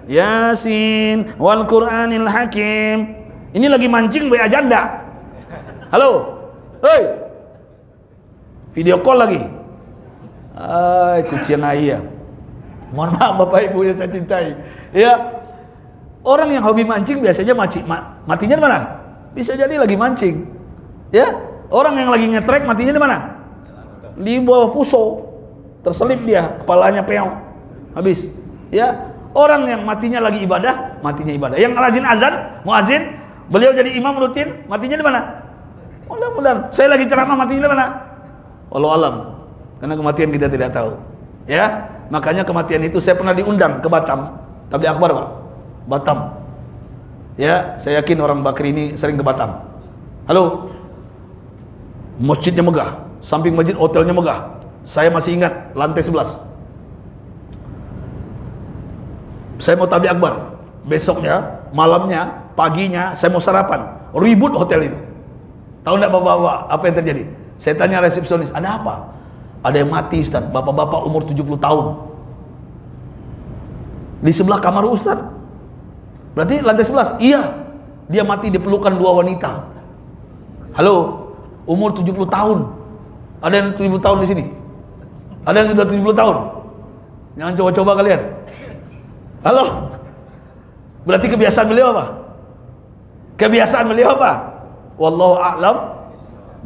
Yasin wal Qur'anil Hakim. Ini lagi mancing WA janda. Halo. Hei. Video call lagi. Ay, kucing ayah. Mohon maaf Bapak Ibu yang saya cintai. Ya. Orang yang hobi mancing biasanya matinya di mana? Bisa jadi lagi mancing. Ya. Orang yang lagi ngetrek matinya di mana? Di bawah puso. Terselip dia, kepalanya peong. Habis. Ya. Orang yang matinya lagi ibadah, matinya ibadah. Yang rajin azan, muazin, beliau jadi imam rutin, matinya di mana? Mudah-mudahan. Saya lagi ceramah, matinya di mana? Wallahu alam. Karena kematian kita tidak tahu. Ya. Makanya kematian itu saya pernah diundang ke Batam. Tabligh akbar, Pak. Batam. Ya, saya yakin orang Bakri ini sering ke Batam. Halo. Masjidnya megah, samping masjid hotelnya megah. Saya masih ingat lantai 11. Saya mau tabligh akbar. Besoknya, malamnya, paginya saya mau sarapan. Ribut hotel itu. Tahu enggak Bapak-bapak apa yang terjadi? Saya tanya resepsionis, "Ada apa?" "Ada yang mati Ustaz, bapak-bapak umur 70 tahun. Di sebelah kamar Ustaz." "Berarti lantai 11?" "Iya." "Dia mati dipelukan 2 wanita." Halo, umur 70 tahun. Ada yang 70 tahun di sini? Ada yang sudah 70 tahun? Jangan coba-coba kalian. Halo. Berarti kebiasaan beliau apa? Kebiasaan beliau apa? Wallahu a'lam.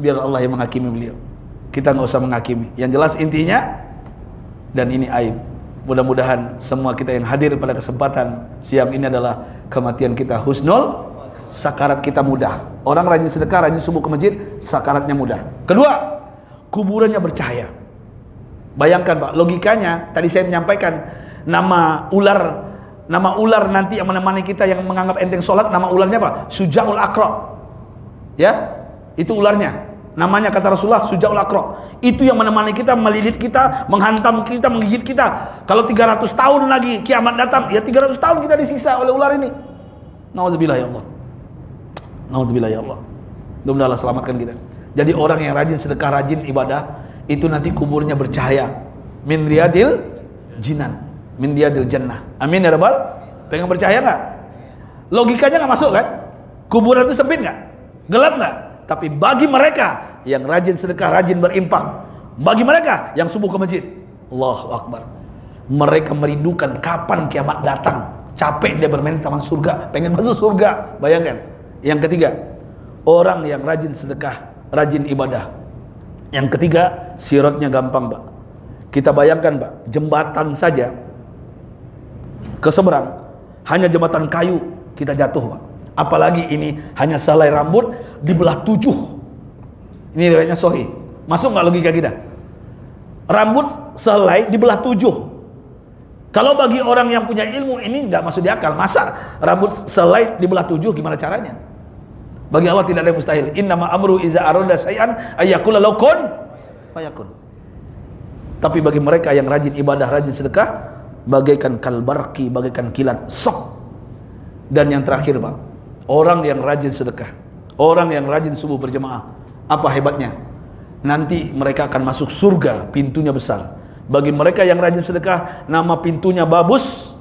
Biar Allah yang menghakimi beliau. Kita nggak usah menghakimi. Yang jelas intinya, dan ini aib. Mudah-mudahan semua kita yang hadir pada kesempatan siang ini adalah kematian kita husnul, sakarat kita mudah. Orang rajin sedekah, rajin subuh ke masjid, sakaratnya mudah. Kedua, kuburannya bercahaya. Bayangkan Pak, logikanya tadi saya menyampaikan nama ular nanti yang menemani kita yang menganggap enteng sholat, nama ularnya apa? Sujaul Aqra. Ya, itu ularnya. Namanya kata Rasulullah Sujaul Aqra. Itu yang menemani kita, melilit kita, menghantam kita, menggigit kita. Kalau 300 tahun lagi kiamat datang, ya 300 tahun kita disiksa oleh ular ini. Nauzubillah ya Allah. Nauzubillah ya Allah. Mudah-mudahan Allah selamatkan kita. Jadi orang yang rajin sedekah, rajin ibadah, itu nanti kuburnya bercahaya. Min riyadil jinan, min riyadil jannah. Amin ya rabbal. Pengen bercahaya nggak? Logikanya nggak masuk kan? Kuburan itu sempit nggak? Gelap nggak? Tapi bagi mereka yang rajin sedekah, rajin berimpak, bagi mereka yang subuh ke masjid, Allahu Akbar, mereka merindukan kapan kiamat datang. Capek dia bermain taman surga, pengen masuk surga. Bayangkan. Yang ketiga, orang yang rajin sedekah, rajin ibadah. Yang ketiga, siratnya gampang Pak. Kita bayangkan Pak, jembatan saja ke seberang, hanya jembatan kayu kita jatuh Pak. Apalagi ini hanya selai rambut dibelah 7. Ini riwayatnya sahih. Masuk nggak logika kita? Rambut selai dibelah 7. Kalau bagi orang yang punya ilmu ini nggak masuk di akal. Masa rambut selai dibelah 7, gimana caranya? Bagi Allah tidak ada yang mustahil. Innama amru iza arada syai'an ayyakula lahu kun fayakun. Tapi bagi mereka yang rajin ibadah, rajin sedekah, bagaikan kalbarki, bagaikan kilat, sok. Dan yang terakhir Pak, orang yang rajin sedekah, orang yang rajin subuh berjamaah, apa hebatnya? Nanti mereka akan masuk surga, pintunya besar. Bagi mereka yang rajin sedekah, nama pintunya Babus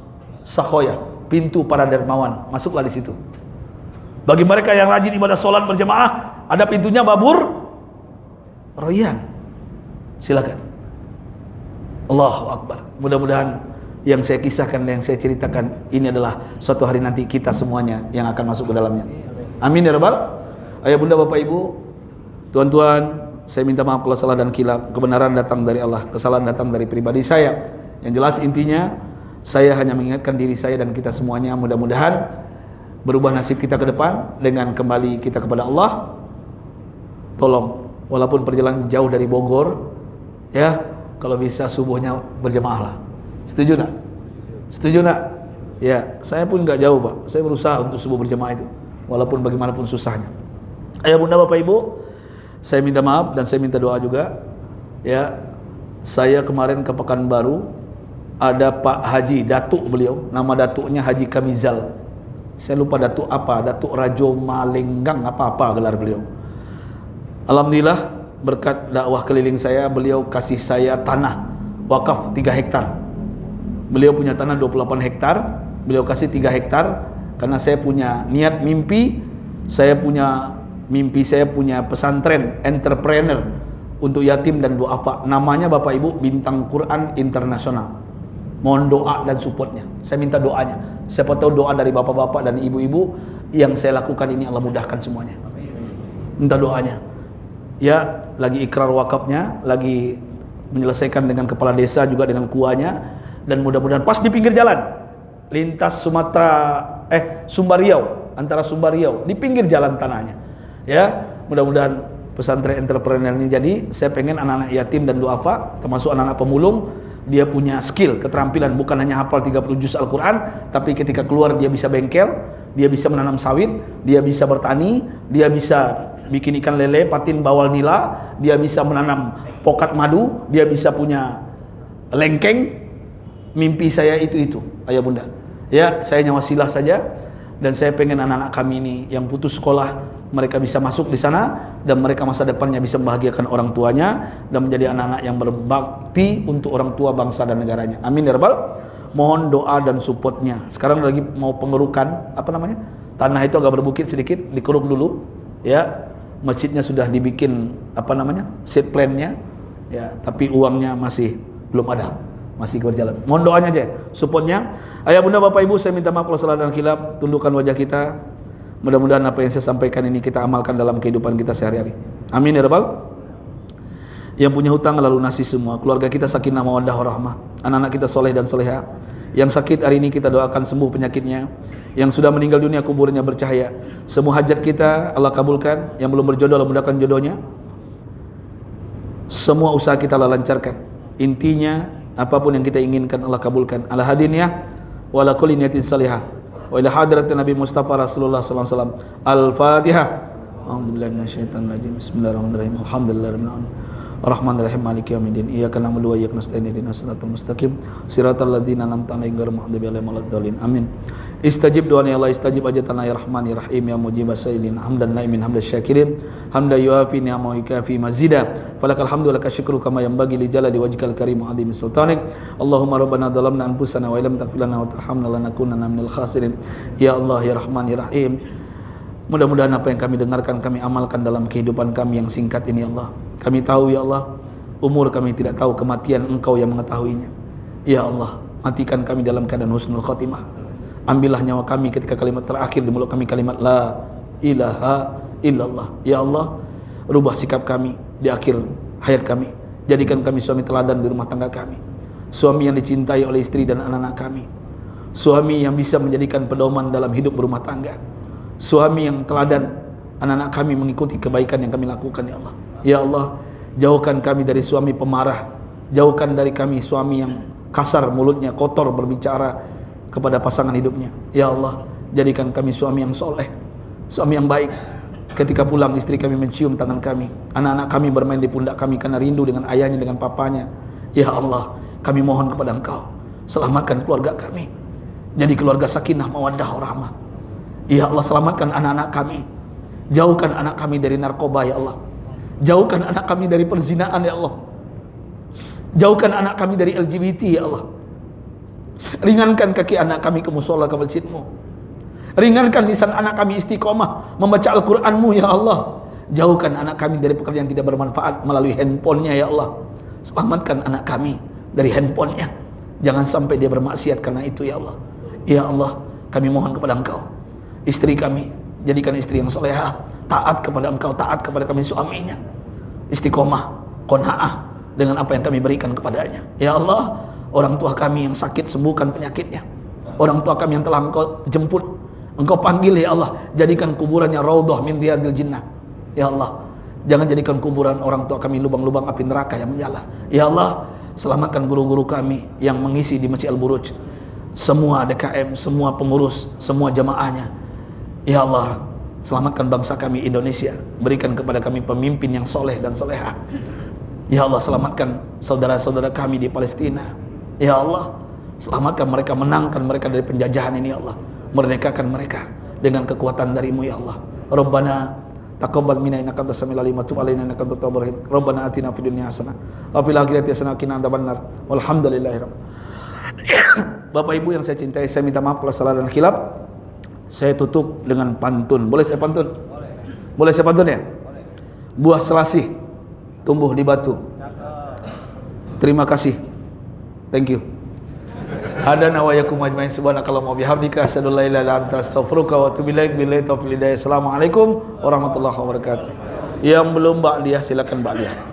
Sakhoya, pintu para dermawan, masuklah di situ. Bagi mereka yang rajin ibadah sholat berjamaah, ada pintunya Babur Royan. Silakan. Allahu Akbar. Mudah-mudahan yang saya kisahkan, yang saya ceritakan ini adalah suatu hari nanti kita semuanya yang akan masuk ke dalamnya. Amin ya rabbal. Ayah bunda bapak ibu, tuan-tuan, saya minta maaf kalau salah dan kilap. Kebenaran datang dari Allah, kesalahan datang dari pribadi saya. Yang jelas intinya, saya hanya mengingatkan diri saya dan kita semuanya, mudah-mudahan berubah nasib kita ke depan dengan kembali kita kepada Allah. Tolong, walaupun perjalanan jauh dari Bogor, ya, kalau bisa subuhnya berjamaah lah. Setuju nak? Setuju nak? Ya, saya pun nggak jauh Pak. Saya berusaha untuk subuh berjamaah itu, walaupun bagaimanapun susahnya. Ayah bunda bapak ibu, saya minta maaf dan saya minta doa juga. Ya, saya kemarin ke Pekanbaru, ada Pak Haji, datuk beliau, nama datuknya Haji Kamizal. Saya lupa datuk apa, datuk Rajo Malenggang apa-apa gelar beliau. Alhamdulillah berkat dakwah keliling saya, beliau kasih saya tanah wakaf 3 hektar. Beliau punya tanah 28 hektar, beliau kasih 3 hektar karena saya punya niat mimpi, saya punya pesantren entrepreneur untuk yatim dan duafa. Namanya Bapak Ibu Bintang Quran Internasional. Mohon doa dan supportnya. Saya minta doanya. Siapa tahu doa dari bapak-bapak dan ibu-ibu yang saya lakukan ini Allah mudahkan semuanya. Minta doanya. Ya, lagi ikrar wakafnya, lagi menyelesaikan dengan kepala desa juga dengan kuahnya, dan mudah-mudahan pas di pinggir jalan lintas Sumbar Riau, antara Sumbar Riau, di pinggir jalan tanahnya. Ya, mudah-mudahan pesantren entrepreneur ini jadi. Saya pengen anak-anak yatim dan duafa, termasuk anak-anak pemulung, dia punya skill, keterampilan, bukan hanya hafal 30 juz Al-Quran, tapi ketika keluar dia bisa bengkel, dia bisa menanam sawit, dia bisa bertani, dia bisa bikin ikan lele, patin bawal nila, dia bisa menanam pokat madu, dia bisa punya lengkeng. Mimpi saya itu ayah bunda. Ya, saya hanya wasilah saja, dan saya pengen anak-anak kami ini yang putus sekolah, mereka bisa masuk di sana, dan mereka masa depannya bisa membahagiakan orang tuanya dan menjadi anak-anak yang berbakti untuk orang tua, bangsa dan negaranya. Amin ya rabbal. Mohon doa dan supportnya. Sekarang lagi mau pengerukan, tanah itu agak berbukit sedikit, dikeruk dulu. Ya, masjidnya sudah dibikin set plan-nya. Ya, tapi uangnya masih belum ada, masih berjalan. Mohon doanya aja, supportnya. Ayah bunda bapak ibu, saya minta maaf kalau salah dan khilaf. Tundukkan wajah kita. Mudah-mudahan apa yang saya sampaikan ini kita amalkan dalam kehidupan kita sehari-hari. Amin ya rabbal. Yang punya hutang lalu nasi semua, keluarga kita sakinah mawaddah warahmah, anak-anak kita soleh dan soleha. Yang sakit hari ini kita doakan sembuh penyakitnya. Yang sudah meninggal dunia kuburnya bercahaya. Semua hajat kita Allah kabulkan. Yang belum berjodoh Allah mudahkan jodohnya. Semua usaha kita Allah lancarkan. Intinya apapun yang kita inginkan Allah kabulkan. Ala hadiniyah wa ala kulli niyatin salihah. Wa ila hadratin Nabi Mustafa Rasulullah sallallahu alaihi wasallam. Al-Fatihah. A'udzubillahi minasyaitonir rajim. Bismillahirrahmanirrahim. Alhamdulillahirabbil alamin. Ar-Rahmanir-Rahim. Maliki yaumiddin. Iyyaka na'budu wa iyyaka nasta'in. Ihdinas siratal mustaqim. Siratal ladzina an'amta 'alaihim ghairil maghdubi 'alaihim waladdallin. Amin. Istajib doa ya Allah, istajib ajatana ya Rahman ya Rahim ya Mujibas sailin. Hamdan naimin hamdas syakirin. Hamdan yuafi ni'amahu yukafi mazida. Falakal hamdu wa lakal syukru kama yanbaghi li jalali wajhikal karim wa 'azimi sultanik. Allahumma rabbana dhalamna anfusana wa illam taghfir lana wa tarhamna lanakunanna minal khasirin. Ya Allah ya Rahman ya Rahim. Mudah-mudahan apa yang kami dengarkan kami amalkan dalam kehidupan kami yang singkat ini ya Allah. Kami tahu ya Allah, umur kami tidak tahu, kematian Engkau yang mengetahuinya. Ya Allah, matikan kami dalam keadaan husnul khatimah. Ambillah nyawa kami ketika kalimat terakhir di mulut kami kalimat la ilaha illallah. Ya Allah, rubah sikap kami di akhir hayat kami. Jadikan kami suami teladan di rumah tangga kami. Suami yang dicintai oleh istri dan anak-anak kami. Suami yang bisa menjadikan pedoman dalam hidup berumah tangga. Suami yang teladan, anak-anak kami mengikuti kebaikan yang kami lakukan ya Allah. Ya Allah, jauhkan kami dari suami pemarah. Jauhkan dari kami suami yang kasar mulutnya, kotor berbicara kepada pasangan hidupnya. Ya Allah, jadikan kami suami yang soleh, suami yang baik, Ketika pulang istri kami mencium tangan kami, anak-anak kami bermain di pundak kami karena rindu dengan ayahnya, dengan papanya. Ya Allah, kami mohon kepada Engkau, selamatkan keluarga kami, jadi keluarga sakinah mawaddah warahmah. Ya Allah, selamatkan anak-anak kami, jauhkan anak kami dari narkoba ya Allah, jauhkan anak kami dari perzinaan ya Allah, jauhkan anak kami dari LGBT ya Allah. Ringankan kaki anak kami ke musola, ke masjid-Mu. Ringankan lisan anak kami istiqomah membaca Al-Quran-Mu ya Allah. Jauhkan anak kami dari pekerjaan tidak bermanfaat melalui handphonenya ya Allah. Selamatkan anak kami dari handphonenya, jangan sampai dia bermaksiat karena itu ya Allah. Ya Allah, kami mohon kepada Engkau, istri kami jadikan istri yang solehah, taat kepada Engkau, taat kepada kami suaminya, istiqomah, qanaah dengan apa yang kami berikan kepadanya. Ya Allah, orang tua kami yang sakit sembuhkan penyakitnya, orang tua kami yang telah Engkau jemput, Engkau panggil ya Allah, jadikan kuburannya raudhah min riyadil jinnah. Ya Allah, jangan jadikan kuburan orang tua kami lubang-lubang api neraka yang menyala. Ya Allah, selamatkan guru-guru kami yang mengisi di Masjid Al-Buruj, semua DKM, semua pengurus, semua jamaahnya. Ya Allah, selamatkan bangsa kami Indonesia, berikan kepada kami pemimpin yang soleh dan solehah. Ya Allah, selamatkan saudara-saudara kami di Palestina. Ya Allah, selamatkan mereka, menangkan mereka dari penjajahan ini ya Allah, merdekakan mereka dengan kekuatan dari-Mu ya Allah. Rabbana taqabbal minna innaka antas samiul alim wa tub alaina innaka antat tawwabur rahim. Rabbana atina fid dunya hasanah wa fil akhirati hasanah wa qina adzabannar. Walhamdulillahirabbil alamin. Bapak Ibu yang saya cintai, saya minta maaf kalau salah dan khilaf. Saya tutup dengan pantun. Boleh saya pantun? Boleh saya pantun ya? Buah selasih tumbuh di batu. Terima kasih. Thank you. Hadana wa yakum ajmain subhanakallahumma wa bihamdika asyhadu an la ilaha illa anta astaghfiruka wa atubu ilaik. Billahi taufiq hidayah. Assalamualaikum warahmatullahi wabarakatuh. Yang belum ba'diyah silakan ba'diyah.